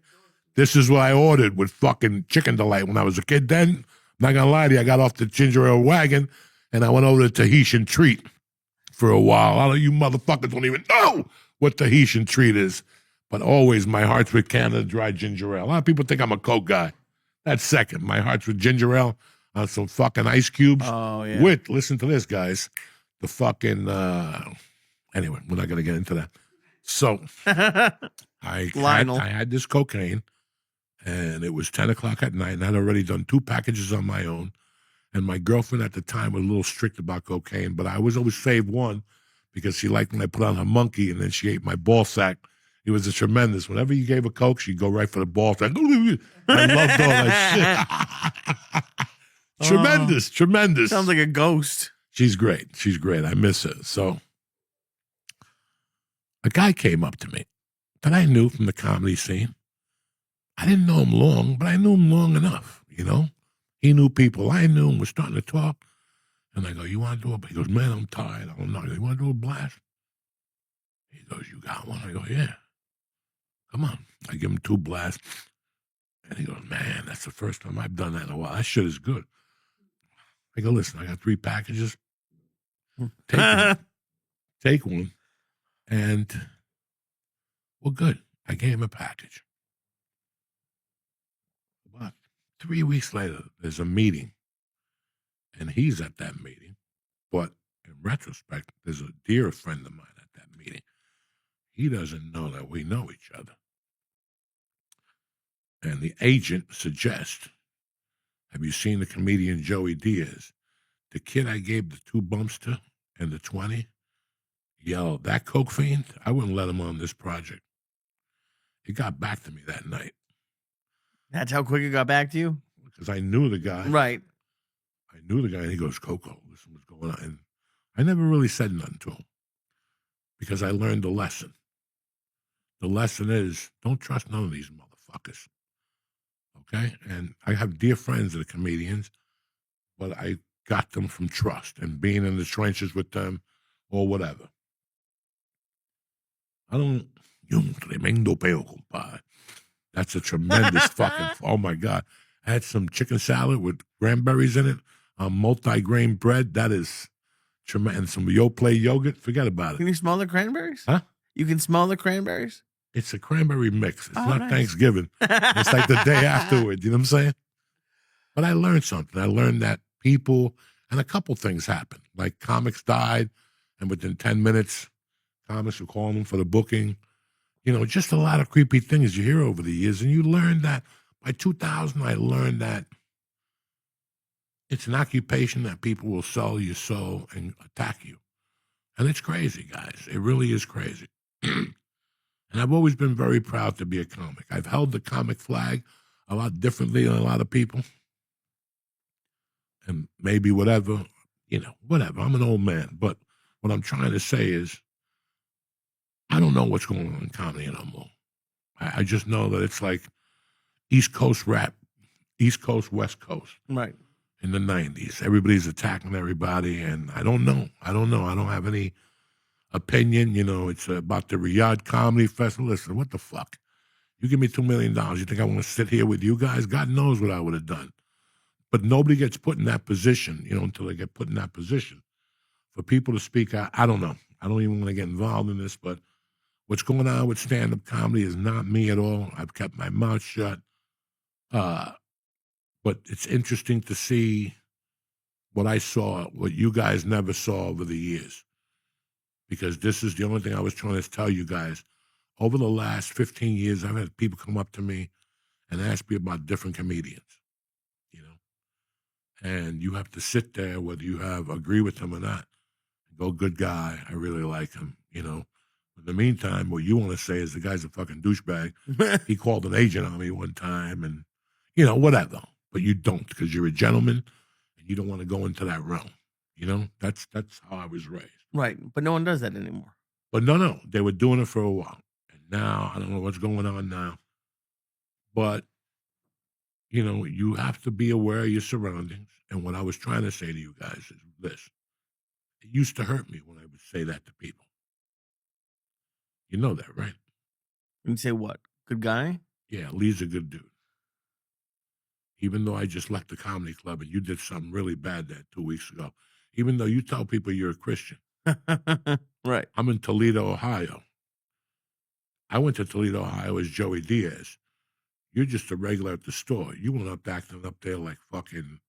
This is what I ordered with fucking Chicken Delight when I was a kid then. I'm not going to lie to you. I got off the ginger ale wagon, and I went over to Tahitian Treat for a while. A lot of you motherfuckers don't even know what Tahitian Treat is. But always my heart's with Canada Dry Ginger Ale. A lot of people think I'm a Coke guy. That's second. My heart's with ginger ale on some fucking ice cubes. Oh, yeah. Listen to this, guys. The fucking, anyway, we're not going to get into that. So I had this cocaine, and it was 10 o'clock at night, and I'd already done 2 packages on my own. And my girlfriend at the time was a little strict about cocaine, but I always saved one because she liked when I put on her monkey, and then she ate my ball sack. It was a tremendous. Whenever you gave her coke, she'd go right for the ball sack. I loved all that shit. Tremendous. Sounds like a ghost. She's great. I miss her. So a guy came up to me that I knew from the comedy scene. I didn't know him long, but I knew him long enough, He knew people I knew and was starting to talk. And I go, you want to do He goes, man, I'm tired. I go, no. You want to do a blast? He goes, you got one? I go, yeah. Come on. I give him 2 blasts. And he goes, man, that's the first time I've done that in a while. That shit is good. I go, listen, I got 3 packages. Take one. And we're good. I gave him a package. About 3 weeks later, there's a meeting. And he's at that meeting. But in retrospect, there's a dear friend of mine at that meeting. He doesn't know that we know each other. And the agent suggests, have you seen the comedian Joey Diaz? The kid I gave the 2 bumps to and the 20, yo, that coke fiend, I wouldn't let him on this project. It got back to me that night. That's how quick it got back to you? Because I knew the guy. Right. I knew the guy, and he goes, Coco, listen what's going on. And I never really said nothing to him because I learned a lesson. The lesson is, don't trust none of these motherfuckers. Okay? And I have dear friends that are comedians, but I got them from trust and being in the trenches with them or whatever. You tremendo peo, compadre. That's a tremendous fucking, oh my God. I had some chicken salad with cranberries in it, multi-grain bread. That is tremendous. And some Yoplait yogurt. Forget about it. Can you smell the cranberries? Huh? You can smell the cranberries? It's a cranberry mix. It's not nice. Thanksgiving. It's like the day afterward. You know what I'm saying? But I learned something. I learned that people, and a couple things happened. Like comics died, and within 10 minutes, comics were calling them for the booking. You know, just a lot of creepy things you hear over the years. And you learn that by 2000, I learned that it's an occupation that people will sell your soul and attack you. And it's crazy, guys. It really is crazy. And I've always been very proud to be a comic. I've held the comic flag a lot differently than a lot of people. And maybe whatever, whatever. I'm an old man. But what I'm trying to say is, I don't know what's going on in comedy anymore. I just know that it's like East Coast rap, East Coast, West Coast. Right. In the 90s. Everybody's attacking everybody, and I don't know. I don't have any opinion. It's about the Riyadh Comedy Festival. Listen, what the fuck? You give me $2 million. You think I want to sit here with you guys? God knows what I would have done. But nobody gets put in that position, until they get put in that position. For people to speak out, I don't know. I don't even want to get involved in this, but what's going on with stand-up comedy is not me at all. I've kept my mouth shut. But it's interesting to see what I saw, what you guys never saw over the years. Because this is the only thing I was trying to tell you guys. Over the last 15 years, I've had people come up to me and ask me about different comedians, And you have to sit there, whether you agree with them or not, and go, good guy, I really like him, In the meantime, what you want to say is the guy's a fucking douchebag. He called an agent on me one time and, whatever. But you don't, because you're a gentleman and you don't want to go into that realm. That's how I was raised. Right. But no one does that anymore. But no, they were doing it for a while. And now, I don't know what's going on now. But, you have to be aware of your surroundings. And what I was trying to say to you guys is this. It used to hurt me when I would say that to people. You know that, right? You say what? Good guy? Yeah, Lee's a good dude. Even though I just left the comedy club and you did something really bad there 2 weeks ago, even though you tell people you're a Christian. Right. I'm in Toledo, Ohio. I went to Toledo, Ohio as Joey Diaz. You're just a regular at the store. You went up acting up there like fucking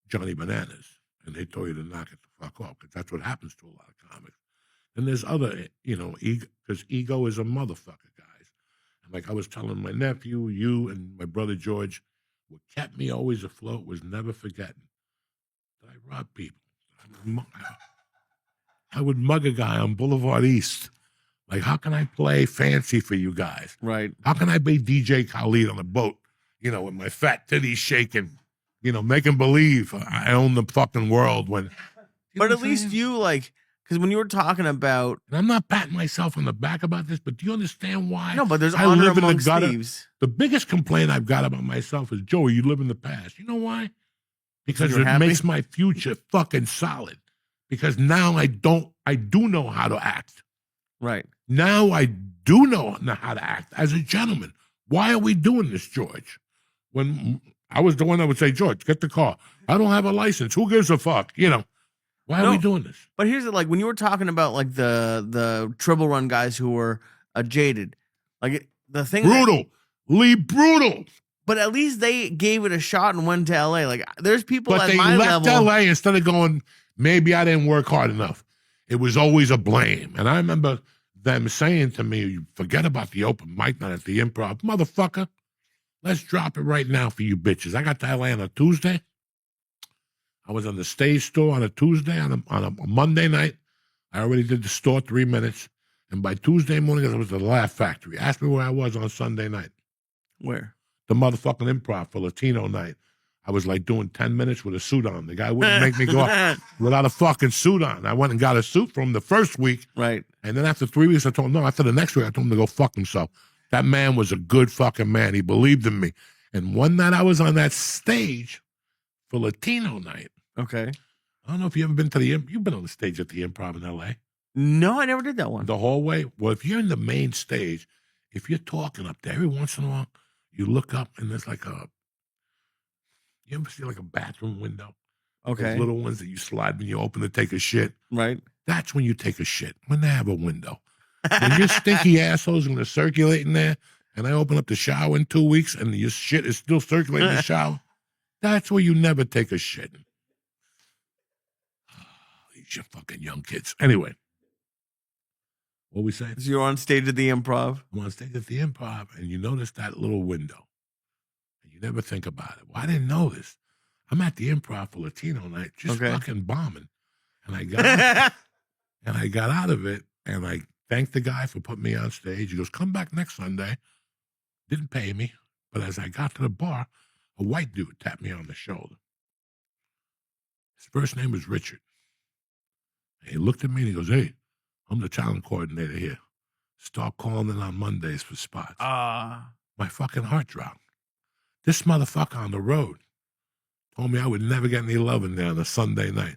Johnny Bananas. And they told you to knock it the fuck off because that's what happens to a lot of comics. And there's other, because ego is a motherfucker, guys. And like I was telling my nephew, you and my brother George, what kept me always afloat was never forgetting that I robbed people. I would mug a guy on Boulevard East. Like, how can I play fancy for you guys? Right. How can I be DJ Khaled on a boat, with my fat titties shaking, making believe I own the fucking world when. But at least you because when you were talking about. And I'm not patting myself on the back about this, but do you understand why? No, but there's honor amongst thieves. The biggest complaint I've got about myself is, Joey, you live in the past. You know why? Because it happy? Makes my future fucking solid. Because now I do know how to act. Right. Now I do know how to act as a gentleman. Why are we doing this, George? When I was the one that would say, George, get the car. I don't have a license. Who gives a fuck? You know, why are we doing this? But here's it, like when you were talking about like the Triple Run guys who were jaded, like the thing. Brutal. Lee, brutal. But at least they gave it a shot and went to LA. Like there's people but at they my left level. LA instead of going, maybe I didn't work hard enough. It was always a blame. And I remember them saying to me, forget about the open mic night at the Improv. Motherfucker, let's drop it right now for you bitches. I got to LA on a Tuesday. I was on the stage store on a Tuesday. On a Monday night, I already did the store 3 minutes. And by Tuesday morning, I was at the Laugh Factory. Ask me where I was on Sunday night. Where? The motherfucking Improv for Latino night. I was like doing 10 minutes with a suit on. The guy wouldn't make me go up without a fucking suit on. I went and got a suit from the first week. Right. And then after 3 weeks, I told him, no, after the next week, I told him to go fuck himself. That man was a good fucking man. He believed in me. And one night I was on that stage for Latino night. Okay. I don't know if you ever been to you've been on the stage at the Improv in LA. No, I never did that one. The hallway? Well, if you're in the main stage, if you're talking up there, every once in a while, you look up and there's like you ever see like a bathroom window? Okay. Those little ones that you slide when you open to take a shit. Right. That's when you take a shit, when they have a window. When your stinky asshole's going to circulate in there, and I open up the shower in 2 weeks and your shit is still circulating in the shower, that's where you never take a shit. These you fucking young kids. Anyway, what we saying? So you're on stage at the Improv. I'm on stage at the Improv, and you notice that little window. And you never think about it. Well, I didn't know this. I'm at the Improv for Latino night, just fucking bombing. And I got out of it, and I thanked the guy for putting me on stage. He goes, come back next Sunday. Didn't pay me. But as I got to the bar, a white dude tapped me on the shoulder. His first name was Richard. And he looked at me and he goes, hey, I'm the talent coordinator here. Start calling in on Mondays for spots. My fucking heart dropped. This motherfucker on the road told me I would never get any love in there on a Sunday night.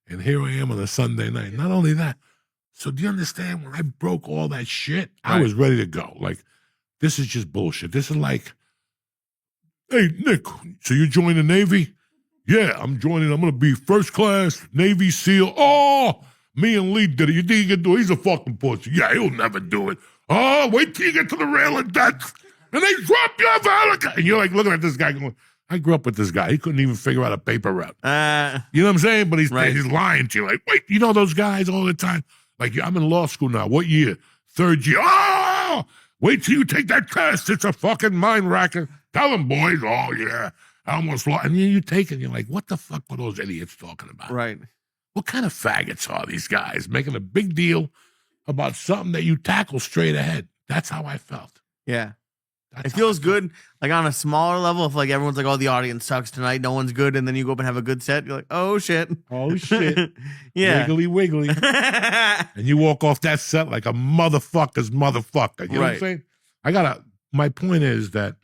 And here I am on a Sunday night. Not only that, so do you understand when I broke all that shit, I was ready to go. Like, this is just bullshit. This is like, hey, Nick, so you join the Navy? Yeah, I'm joining. I'm going to be first class Navy SEAL. Oh, me and Lee did it. You think he can do it? He's a fucking pussy. Yeah, he'll never do it. Oh, wait till you get to the rail of death. And they drop you off Alec. And you're like looking at this guy going, I grew up with this guy. He couldn't even figure out a paper route. You know what I'm saying? But he's lying to you. Like, wait, you know those guys all the time? Like, I'm in law school now. What year? 3rd year. Oh, wait till you take that test. It's a fucking mind racker. Tell them, boys. Oh, yeah. I almost lost. And you take it, and you're like, what the fuck were those idiots talking about? Right. What kind of faggots are these guys making a big deal about something that you tackle straight ahead? That's how I felt. Yeah. It feels good, like on a smaller level, if like everyone's like, oh, the audience sucks tonight, no one's good, and then you go up and have a good set, you're like, oh, shit. Oh, shit. Yeah. Wiggly, wiggly. And you walk off that set like a motherfucker's motherfucker. You know what I'm saying? My point is that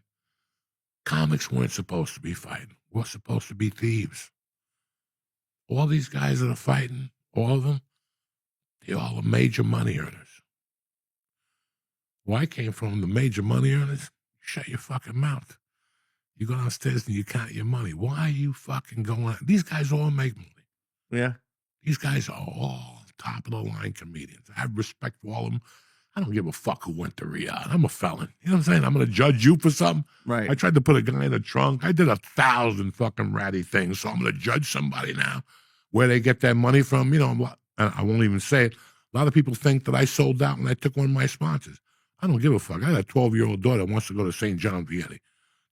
comics weren't supposed to be fighting. We're supposed to be thieves. All these guys that are fighting, all of them, they all are major money earners. Well, I came from the major money earners. Shut your fucking mouth. You go downstairs and you count your money. Why are you fucking going? These guys all make money. Yeah. These guys are all top of the line comedians. I have respect for all of them. I don't give a fuck who went to Riyadh. I'm a felon. You know what I'm saying? I'm going to judge you for something. Right. I tried to put a guy in the trunk. I did 1,000 fucking ratty things. So I'm going to judge somebody now where they get their money from. You know, I won't even say it. A lot of people think that I sold out when I took one of my sponsors. I don't give a fuck. I got a 12-year-old daughter that wants to go to St. John Vianney.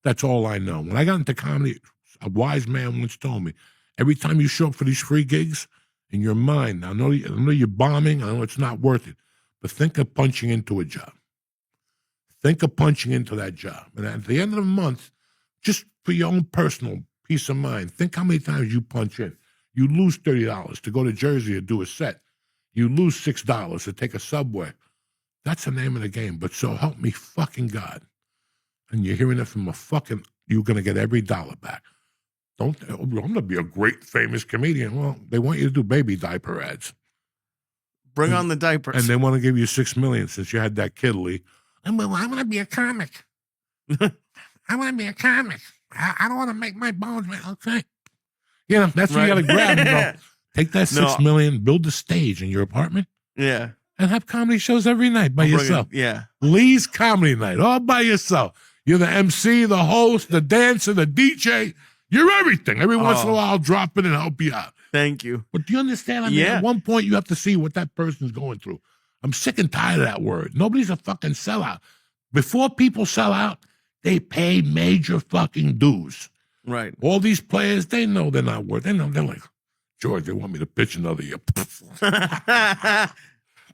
That's all I know. When I got into comedy, a wise man once told me, every time you show up for these free gigs, in your mind, I know you're bombing, I know it's not worth it, but think of punching into a job. Think of punching into that job. And at the end of the month, just for your own personal peace of mind, think how many times you punch in. You lose $30 to go to Jersey to do a set. You lose $6 to take a subway. That's the name of the game. But so help me fucking God. And you're hearing it from you're going to get every dollar back. I'm going to be a great famous comedian. Well, they want you to do baby diaper ads. Bring on the diapers. And they want to give you $6 million since you had that kid, Lee. I want to be a comic. I want to be a comic. I don't want to make my bones. Okay. You know, that's what you got to grab and go. Take that $6 million, build a stage in your apartment. Yeah. And have comedy shows every night by yourself. Lee's Comedy Night, all by yourself. You're the MC, the host, the dancer, the DJ. You're everything. Every once in a while, I'll drop in and help you out. Thank you. But do you understand? I mean, at one point, you have to see what that person's going through. I'm sick and tired of that word. Nobody's a fucking sellout. Before people sell out, they pay major fucking dues. Right. All these players, they know they're not worth. They know they're like, George, they want me to pitch another year.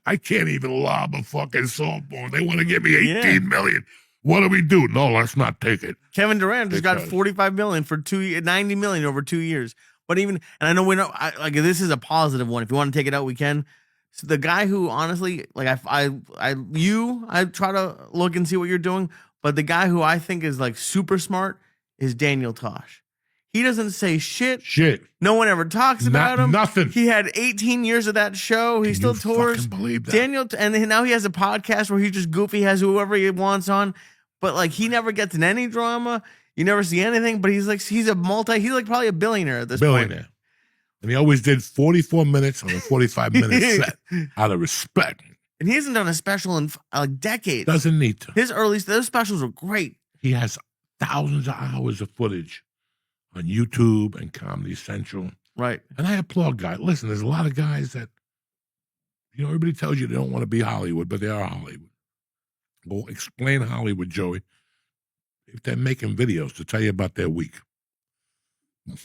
I can't even lob a fucking softball. They want to give me $18 million. What do we do? No, let's not take it. Kevin Durant just got $45 million for $90 million over 2 years. But even, and I know we know, like this is a positive one. If you want to take it out, we can. So the guy who honestly, like I try to look and see what you're doing, but the guy who I think is like super smart is Daniel Tosh. He doesn't say shit. No one ever talks about him. Nothing. He had 18 years of that show. He still tours. Believe that? Daniel, and now he has a podcast where he's just goofy, has whoever he wants on, but like he never gets in any drama. You never see anything. But he's like he's like probably a billionaire at this point. And he always did 44 minutes on a 45-minute set out of respect. And he hasn't done a special in like decades. Doesn't need to. Those specials were great. He has thousands of hours of footage on YouTube and Comedy Central. Right. And I applaud guys. Listen, there's a lot of guys that, you know, everybody tells you they don't want to be Hollywood, but they are Hollywood. Well, explain Hollywood, Joey, if they're making videos to tell you about their week. Who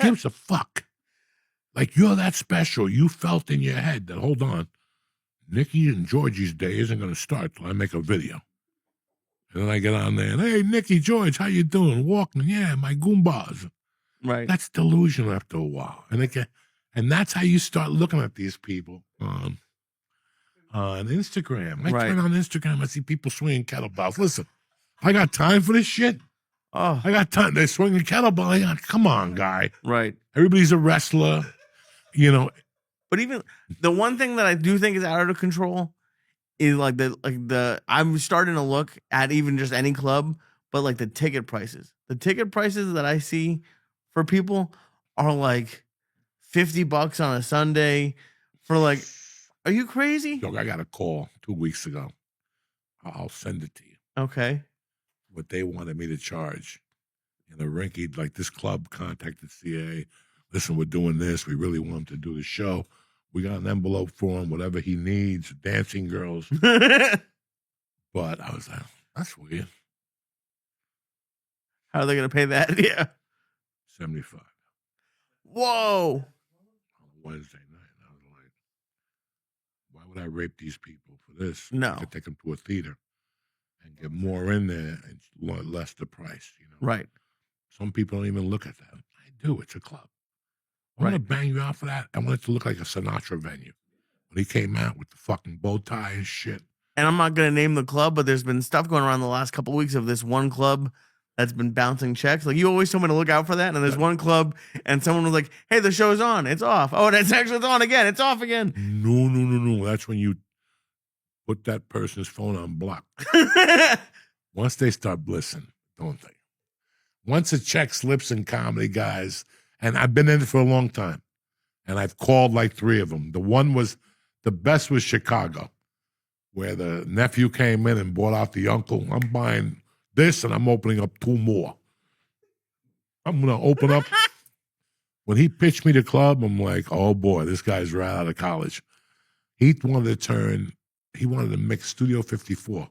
gives a fuck? Like, you're that special. You felt in your head that, hold on, Nikki and Georgie's day isn't going to start till I make a video. And then I get on there and, hey, Nikki, George, how you doing? Walking, yeah, my Goombas. Right. That's delusional after a while. And that's how you start looking at these people on Instagram. I turn on Instagram, I see people swinging kettlebells. Listen, I got time for this shit. Oh, I got time. They're swinging kettlebell. Come on, guy. Right. Everybody's a wrestler, you know. But even the one thing that I do think is out of control is I'm starting to look at even just any club, but like the ticket prices. The ticket prices that I see for people are like $50 on a Sunday for like, are you crazy? Look, I got a call 2 weeks ago. I'll send it to you. Okay. What they wanted me to charge. And the rinky, like this club contacted CA. Listen, we're doing this. We really want him to do the show. We got an envelope for him, whatever he needs, dancing girls. But I was like, that's weird. How are they going to pay that? Yeah. 75. Whoa. On Wednesday night. I was like, why would I rape these people for this? No. I could take them to a theater and get more in there and less the price, you know? Right. Some people don't even look at that. I do. It's a club. I want to bang you out for that. I want it to look like a Sinatra venue. When he came out with the fucking bow tie and shit. And I'm not going to name the club, but there's been stuff going around the last couple of weeks of this one club that's been bouncing checks. Like, you always told me to look out for that. And there's one club, and someone was like, hey, the show's on. It's off. Oh, it's on again. It's off again. No. That's when you put that person's phone on block. Once they start blissing, don't they? Once a check slips in comedy, guys, and I've been in it for a long time, and I've called like 3 of them. The best was Chicago, where the nephew came in and bought out the uncle. I'm buying this, and I'm opening up 2 more. I'm going to open up. When he pitched me the club, I'm like, oh, boy, this guy's right out of college. He wanted to mix Studio 54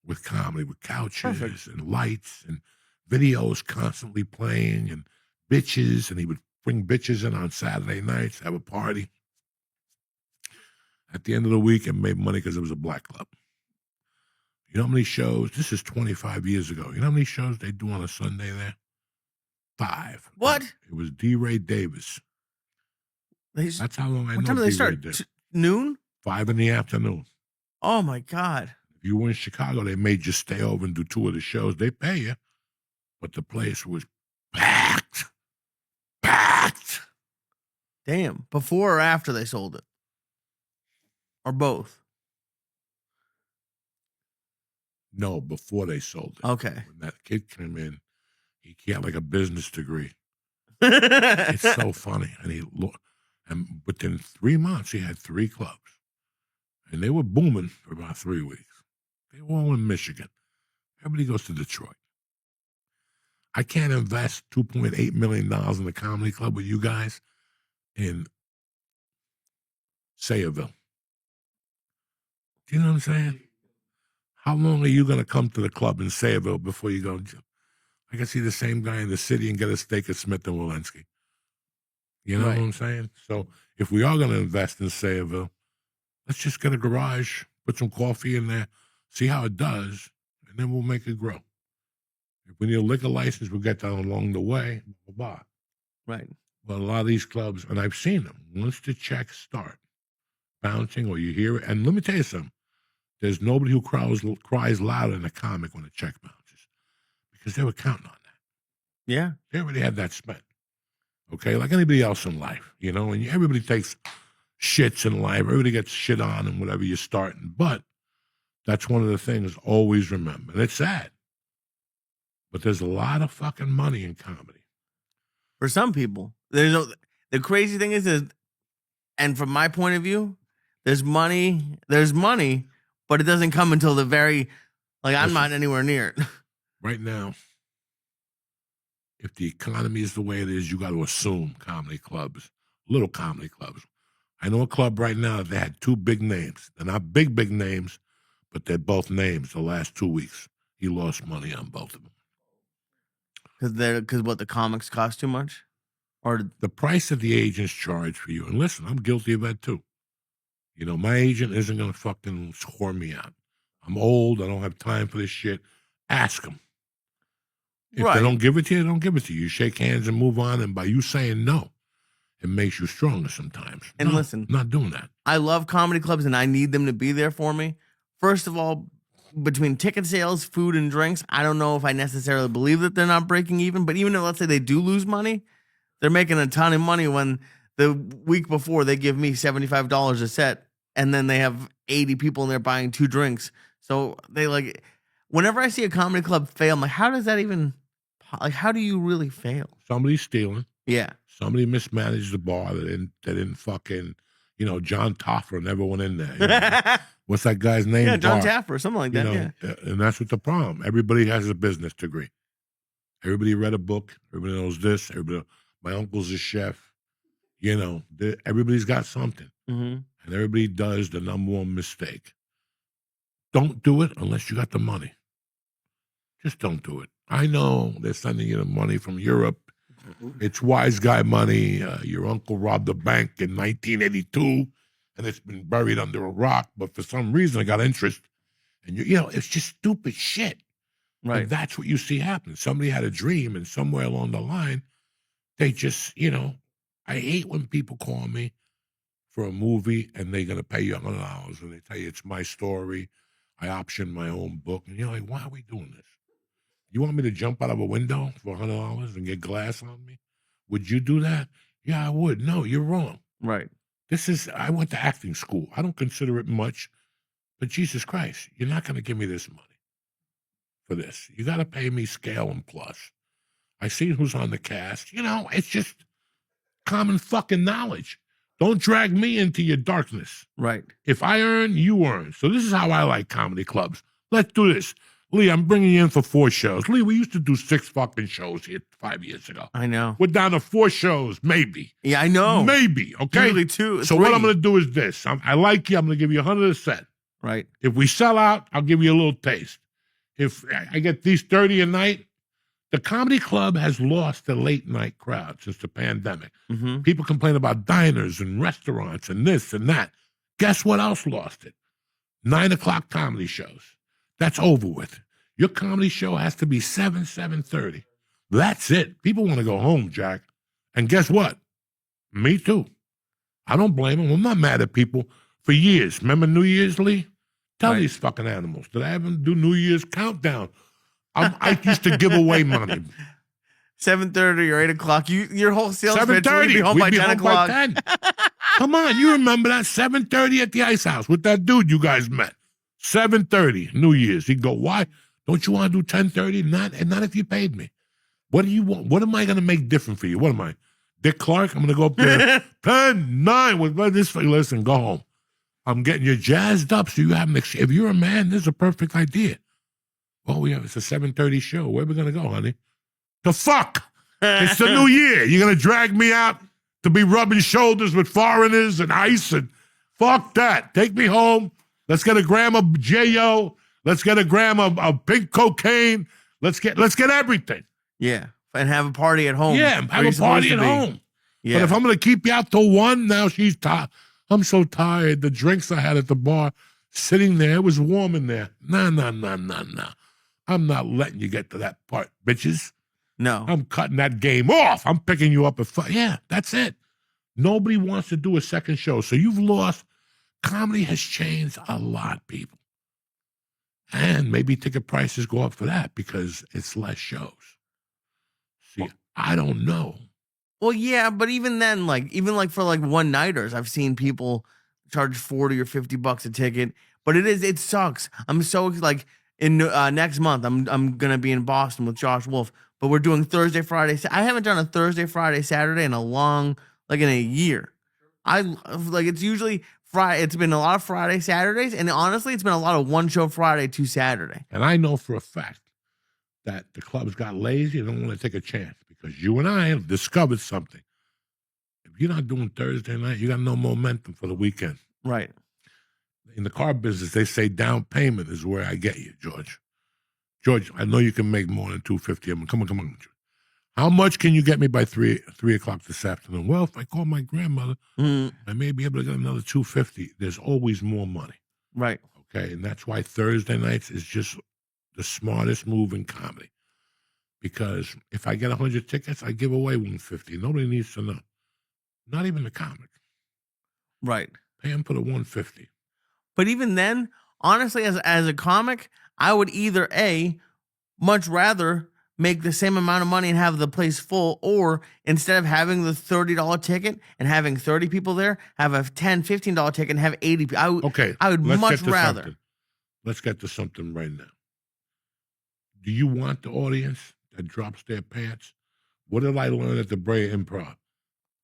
with comedy, with couches and lights and videos constantly playing and bitches, and he would bring bitches in on Saturday nights, have a party. At the end of the week, it made money because it was a black club. You know how many shows? This is 25 years ago. You know how many shows they do on a Sunday there? 5. What? It was D. Ray Davis. That's how long I know. What time do they start? Noon? 5 in the afternoon. Oh, my God. If you were in Chicago, they made you stay over and do 2 of the shows. They pay you. But the place was packed. Damn. Before or after they sold it? Or both? No, before they sold it. Okay. When that kid came in, he had like a business degree. It's so funny. And within 3 months, he had 3 clubs. And they were booming for about 3 weeks. They were all in Michigan. Everybody goes to Detroit. I can't invest $2.8 million in the comedy club with you guys in Sayreville. Do you know what I'm saying? How long are you going to come to the club in Sayreville before you go? I can see the same guy in the city and get a steak at Smith and Walensky. You know what I'm saying? So if we are going to invest in Sayreville, let's just get a garage, put some coffee in there, see how it does, and then we'll make it grow. If we need a liquor license, we'll get that along the way. Blah, blah, blah. Right. But a lot of these clubs, and I've seen them, once the checks start bouncing or you hear it, and let me tell you something, there's nobody who cries louder than a comic when a check bounces because they were counting on that. Yeah. They already had that spent. Okay, like anybody else in life, you know, and everybody takes shits in life. Everybody gets shit on and whatever you're starting. But that's one of the things always remember. And it's sad. But there's a lot of fucking money in comedy. For some people. The crazy thing is, and from my point of view, there's money, but it doesn't come until the very, I'm not anywhere near it. Right now, if the economy is the way it is, you got to assume comedy clubs, little comedy clubs. I know a club right now that they had 2 big names. They're not big names, but they're both names the last 2 weeks. He lost money on both of them. Because what, the comics cost too much? Or the price that the agents charge for you. And listen, I'm guilty of that too. You know, my agent isn't going to fucking score me out. I'm old. I don't have time for this shit. Ask them. If they don't give it to you, they don't give it to you. You shake hands and move on. And by you saying no, it makes you stronger sometimes. And listen, not doing that. I love comedy clubs and I need them to be there for me. First of all, between ticket sales, food, and drinks, I don't know if I necessarily believe that they're not breaking even. But even if, let's say, they do lose money, they're making a ton of money when the week before they give me $75 a set, and then they have 80 people in there buying 2 drinks. So they whenever I see a comedy club fail, I'm like, how does that even, how do you really fail? Somebody's stealing. Yeah. Somebody mismanaged the bar. They didn't fucking, John Taffer never went in there. What's that guy's name? Yeah, John Taffer, something like that. And that's what the problem. Everybody has a business degree. Everybody read a book. Everybody knows this. My uncle's a chef. Everybody's got something. Mm-hmm. And everybody does the number one mistake. Don't do it unless you got the money. Just don't do it. I know they're sending you the money from Europe. It's wise guy money. Your uncle robbed a bank in 1982, and it's been buried under a rock. But for some reason, it got interest. And it's just stupid shit. Right. And that's what you see happen. Somebody had a dream, and somewhere along the line, they just, I hate when people call me for a movie and they're going to pay you $100 and they tell you it's my story. I optioned my own book. And you're like, why are we doing this? You want me to jump out of a window for $100 and get glass on me? Would you do that? Yeah, I would. No, you're wrong. Right. I went to acting school. I don't consider it much, but Jesus Christ, you're not going to give me this money for this. You got to pay me scale and plus. I see who's on the cast. It's just common fucking knowledge. Don't drag me into your darkness. Right. If I earn, you earn. So this is how I like comedy clubs. Let's do this. Lee, I'm bringing you in for 4 shows. Lee, we used to do 6 fucking shows here 5 years ago. I know. We're down to 4 shows, maybe. Yeah, I know. Maybe, okay? Usually 2, so 3. what I'm going to do is this. I like you. I'm going to give you 100 a set. Right. If we sell out, I'll give you a little taste. If I get these 30 a night, the comedy club has lost the late night crowd since the pandemic. Mm-hmm. People complain about diners and restaurants and this and that. Guess what else lost it? 9 o'clock comedy shows. That's over with. Your comedy show has to be 7:30. That's it. People want to go home, Jack. And guess what? Me too. I don't blame them. I'm not mad at people. For years, remember New Year's, Lee? Tell these fucking animals. Did I ever do New Year's countdown? I used to give away money. 7:30 or 8 o'clock. Your whole sales pitch 7:30. would be home by 10 o'clock. 10. Come on, you remember that 7:30 at the Ice House with that dude you guys met. 7:30, New Year's. He'd go, why? Don't you want to do 10:30? Not if you paid me. What do you want? What am I going to make different for you? What am I, Dick Clark? I'm going to go up there, 10, 9, with this. Listen, go home. I'm getting you jazzed up so you have if you're a man, this is a perfect idea. Well, it's a 7:30 show. Where are we going to go, honey? The fuck? It's the new year. You're going to drag me out to be rubbing shoulders with foreigners and ice and fuck that. Take me home. Let's get a gram of J.O. Let's get a gram of pink cocaine. Let's get everything. Yeah. And have a party at home. Yeah, have a party at home. Yeah. But if I'm going to keep you out till 1, now she's tired. I'm so tired. The drinks I had at the bar, sitting there, it was warm in there. Nah. I'm not letting you get to that part, bitches. No. I'm cutting that game off. I'm picking you up at 5. Yeah, that's it. Nobody wants to do a second show. So you've lost. Comedy has changed a lot, people. And maybe ticket prices go up for that because it's less shows. See, I don't know. Well, yeah, but even then, even for one-nighters, I've seen people charge $40 or $50 a ticket. But it sucks. I'm so in next month, I'm gonna be in Boston with Josh Wolf. But we're doing Thursday, Friday. I haven't done a Thursday, Friday, Saturday in in a year. It's usually Friday. It's been a lot of Friday, Saturdays, and honestly, it's been a lot of one show Friday to Saturday. And I know for a fact that the clubs got lazy and don't want to take a chance because you and I have discovered something. If you're not doing Thursday night, you got no momentum for the weekend. Right. In the car business, they say down payment is where I get you, George. George, I know you can make more than $250. Come on. How much can you get me by 3 o'clock this afternoon? Well, if I call my grandmother, I may be able to get another $250. There's always more money. Right. Okay, and that's why Thursday nights is just the smartest move in comedy. Because if I get 100 tickets, I give away 150. Nobody needs to know. Not even the comic. Right. Pay him for the 150. But even then, honestly, as a comic, I would either much rather make the same amount of money and have the place full, or instead of having the $30 ticket and having 30 people there, have a $10, $15 ticket and have 80 people. I would much rather. Something. Let's get to something right now. Do you want the audience that drops their pants? What did I learn at the Brea Improv?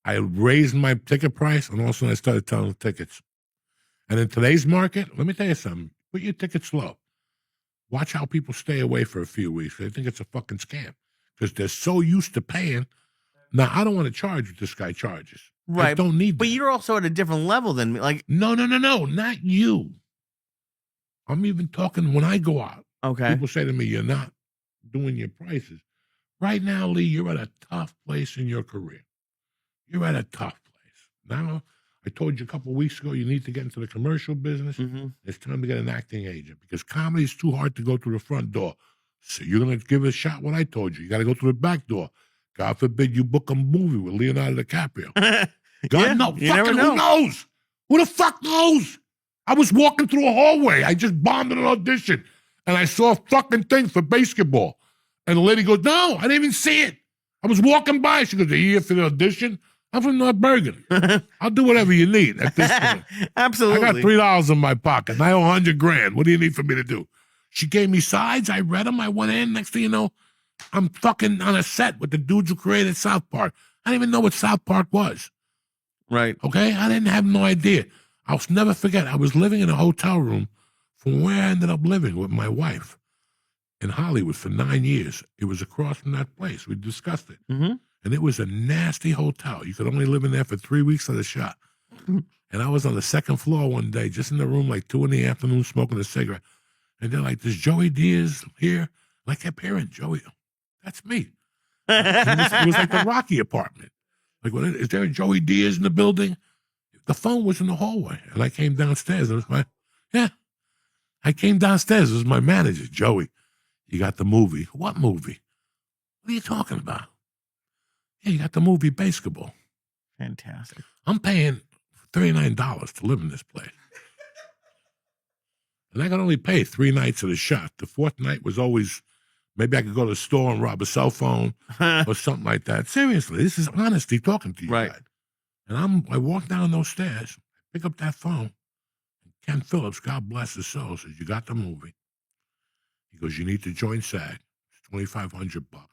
I raised my ticket price, and also I started telling the tickets. And in today's market, let me tell you something. Put your tickets low. Watch how people stay away for a few weeks. They think it's a fucking scam because they're so used to paying. Now, I don't want to charge what this guy charges. Right. I don't need that. But you're also at a different level than me. No, not you. I'm even talking when I go out. Okay. People say to me, you're not doing your prices. Right now, Lee, you're at a tough place in your career. You're at a tough place. Now, I told you a couple of weeks ago, you need to get into the commercial business. Mm-hmm. It's time to get an acting agent because comedy is too hard to go through the front door. So you're going to give it a shot what I told you. You got to go through the back door. God forbid you book a movie with Leonardo DiCaprio. God knows. Fucking who knows? Who the fuck knows? I was walking through a hallway. I just bombed an audition. And I saw a fucking thing for basketball. And the lady goes, no, I didn't even see it. I was walking by. She goes, are you here for the audition? I'm from North Bergen. I'll do whatever you need at this point. Absolutely. I got $3 in my pocket, and I owe $100,000. What do you need for me to do? She gave me sides. I read them. I went in. Next thing you know, I'm fucking on a set with the dudes who created South Park. I didn't even know what South Park was. Right. Okay? I didn't have no idea. I'll never forget. I was living in a hotel room from where I ended up living with my wife in Hollywood for 9 years. It was across from that place. We discussed it. Mm-hmm. And it was a nasty hotel. You could only live in there for 3 weeks at a shot. And I was on the second floor one day, just in the room, like 2 PM, smoking a cigarette. And they're like, "Does Joey Diaz here?" And I kept hearing, "Joey, that's me." It was like the Rocky apartment. Like, is there a Joey Diaz in the building? The phone was in the hallway. And I came downstairs. I came downstairs. It was my manager, Joey. You got the movie. What movie? What are you talking about? Yeah, you got the movie Basketball. Fantastic. I'm paying $39 to live in this place. And I could only pay 3 nights at a shot. The fourth night was always Maybe I could go to the store and rob a cell phone or something like that. Seriously, this is honesty talking to you, right? guys. And I walk down those stairs, pick up that phone. Ken Phillips, God bless his soul, says, "You got the movie." He goes, "You need to join SAG. It's $2,500.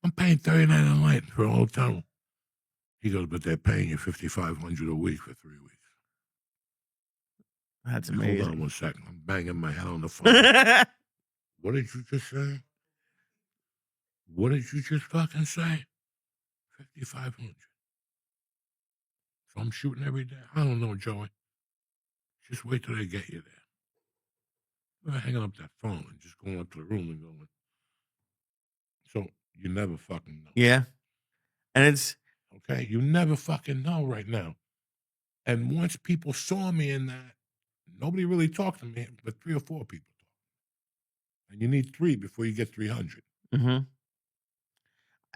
I'm paying $39 a night for a hotel." He goes, "But they're paying you $5,500 a week for 3 weeks." That's amazing. Hold on 1 second. I'm banging my head on the phone. What did you just say? What did you just fucking say? 5,500. So I'm shooting every day. I don't know, Joey. Just wait till they get you there. I'm hanging up that phone and just going up to the room and going. So you never fucking know. Yeah. And it's okay. You never fucking know right now. And once people saw me in that, nobody really talked to me, but 3 or 4 people talked. And you need 3 before you get 300. Mm-hmm.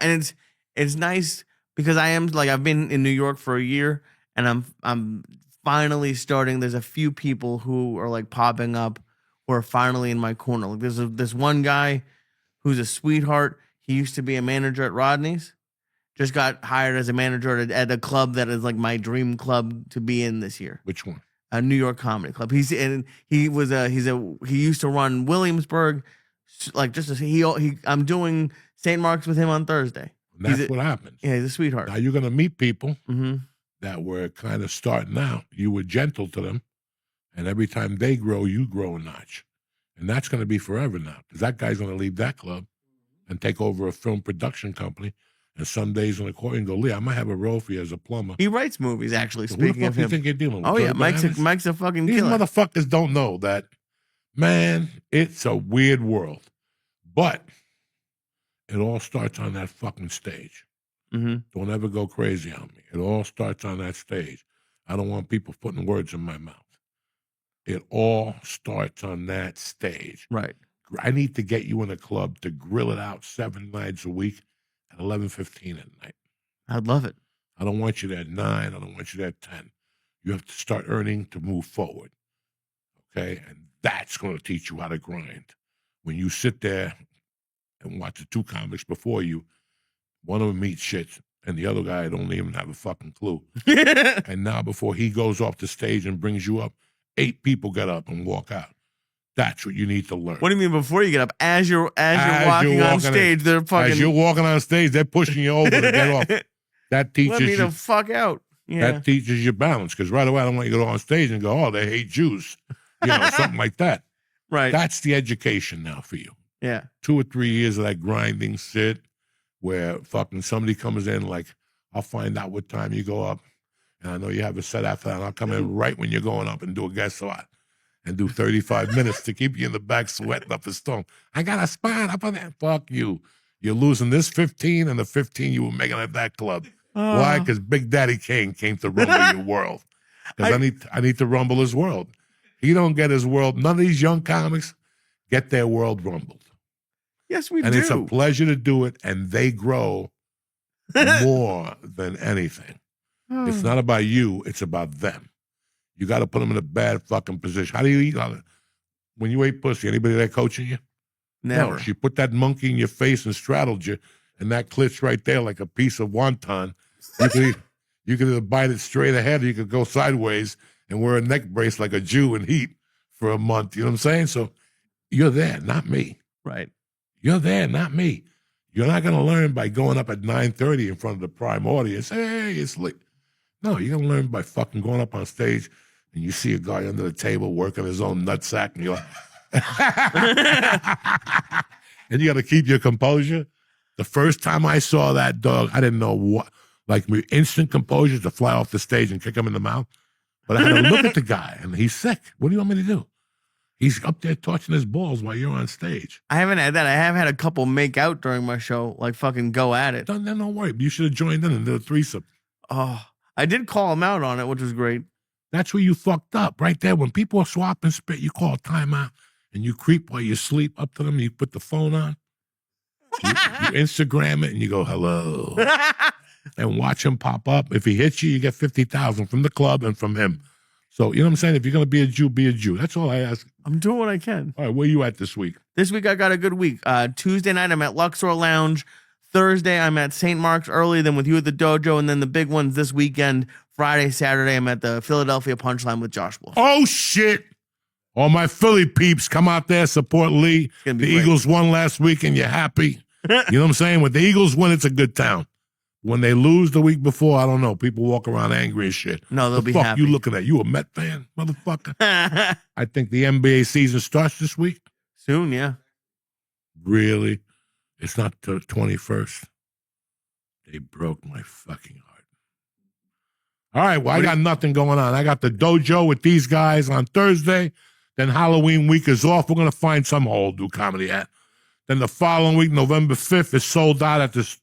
And it's nice because I've been in New York for a year, and I'm finally starting. There's a few people who are like popping up who are finally in my corner. Like there's this one guy who's a sweetheart. He used to be a manager at Rodney's. Just got hired as a manager at a club that is like my dream club to be in this year. Which one? A New York Comedy Club. He used to run Williamsburg. Like I'm doing St. Mark's with him on Thursday. And that's what happens. Yeah, he's a sweetheart. Now you're going to meet people that were kind of starting out. You were gentle to them, and every time they grow, you grow a notch. And that's going to be forever now, because that guy's going to leave that club and take over a film production company. And some days on the court and go, "Lee, I might have a role for you as a plumber." He writes movies, actually. So speaking of him, you think you're dealing with? Oh yeah, Mike's a fucking These killer. motherfuckers don't know that, man. It's a weird world, but it all starts on that fucking stage. Don't ever go crazy on me. It all starts on that stage. I don't want people putting words in my mouth. It all starts on that stage. Right. I need to get you in a club to grill it out 7 nights a week at 11:15 at night. I'd love it. I don't want you there at 9. I don't want you there at 10. You have to start earning to move forward. Okay? And that's going to teach you how to grind. When you sit there and watch the 2 comics before you, one of them eats shit, and the other guy don't even have a fucking clue. And now before he goes off the stage and brings you up, 8 people get up and walk out. That's what you need to learn. What do you mean before you get up? As you're walking on stage, they're fucking. As you're walking on stage, they're pushing you over to get off. That teaches Let me you the fuck out. Yeah. That teaches you balance, because right away I don't want you to go on stage and go, "Oh, they hate Jews," something like that. Right. That's the education now for you. Yeah. 2 or 3 years of that grinding shit, where fucking somebody comes in like, "I'll find out what time you go up, and I know you have a set after that, and I'll come in right when you're going up and do a guest spot." And do 35 minutes to keep you in the back sweating up a storm. "I got a spot up on that." Fuck you. You're losing this 15 and the 15 you were making at that club. Why? Because Big Daddy Kane came to rumble your world. Because I need to rumble his world. He don't get his world. None of these young comics get their world rumbled. Yes, we do. And it's a pleasure to do it, and they grow more than anything. It's not about you. It's about them. You got to put them in a bad fucking position. How do you eat? When you ate pussy, anybody there coaching you? Never. No, she put that monkey in your face and straddled you, and that clit's right there like a piece of wonton. You could either bite it straight ahead, or you could go sideways and wear a neck brace like a Jew and heat for a month. You know what I'm saying? So you're there, not me. Right. You're there, not me. You're not going to learn by going up at 9:30 in front of the prime audience. "Hey, it's late." No, you're going to learn by fucking going up on stage, and you see a guy under the table working his own nutsack, and you're like, and you got to keep your composure. The first time I saw that dog, I didn't know what, like instant composure to fly off the stage and kick him in the mouth. But I had to look at the guy, and he's sick. What do you want me to do? He's up there touching his balls while you're on stage. I haven't had that. I have had a couple make out during my show, like fucking go at it. Don't worry. You should have joined in and did a threesome. Oh, I did call him out on it, which was great. That's where you fucked up, right there. When people are swapping spit, you call a timeout, and you creep while you sleep up to them, and you put the phone on. You Instagram it, and you go, "Hello," and watch him pop up. If he hits you, you get $50,000 from the club and from him. So, you know what I'm saying? If you're going to be a Jew, be a Jew. That's all I ask. I'm doing what I can. All right, where you at this week? This week I got a good week. Tuesday night I'm at Luxor Lounge. Thursday I'm at St. Mark's early, then with you at the dojo, and then the big ones this weekend, Friday, Saturday, I'm at the Philadelphia Punchline with Josh Wolf. Oh, shit. All my Philly peeps, come out there, support Lee. The great. Eagles won last week, and you're happy. You know what I'm saying? When the Eagles win, it's a good town. When they lose the week before, I don't know. People walk around angry as shit. No, they'll be fuck happy. You looking at? You a Met fan, motherfucker? I think the NBA season starts this week. Soon, yeah. Really? It's not the 21st. They broke my fucking heart. All right, well, I got nothing going on. I got the dojo with these guys on Thursday. Then Halloween week is off. We're going to find some hole to do comedy at. Then the following week, November 5th, is sold out at the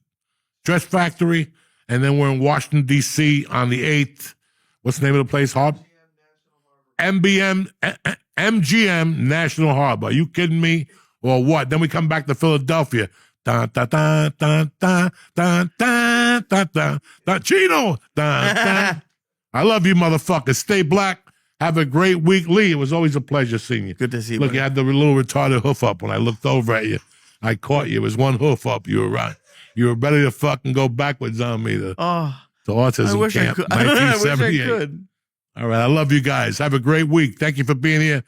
Dress Factory. And then we're in Washington, D.C. on the 8th. What's the name of the place? MGM National Harbor. Are you kidding me? Or what? Then we come back to Philadelphia. Dun, dun, dun, dun, dun, dun, dun, dun, dun, dun, Chino. Dun, dun. I love you, motherfuckers. Stay black. Have a great week. Lee, it was always a pleasure seeing you. Good to see you. Look, buddy. you had the little retarded hoof up when I looked over at you. I caught you. It was one hoof up. You were right. You were ready to fucking go backwards on me to autism I wish camp. I could. I wish I 1978. could. All right. I love you guys. Have a great week. Thank you for being here.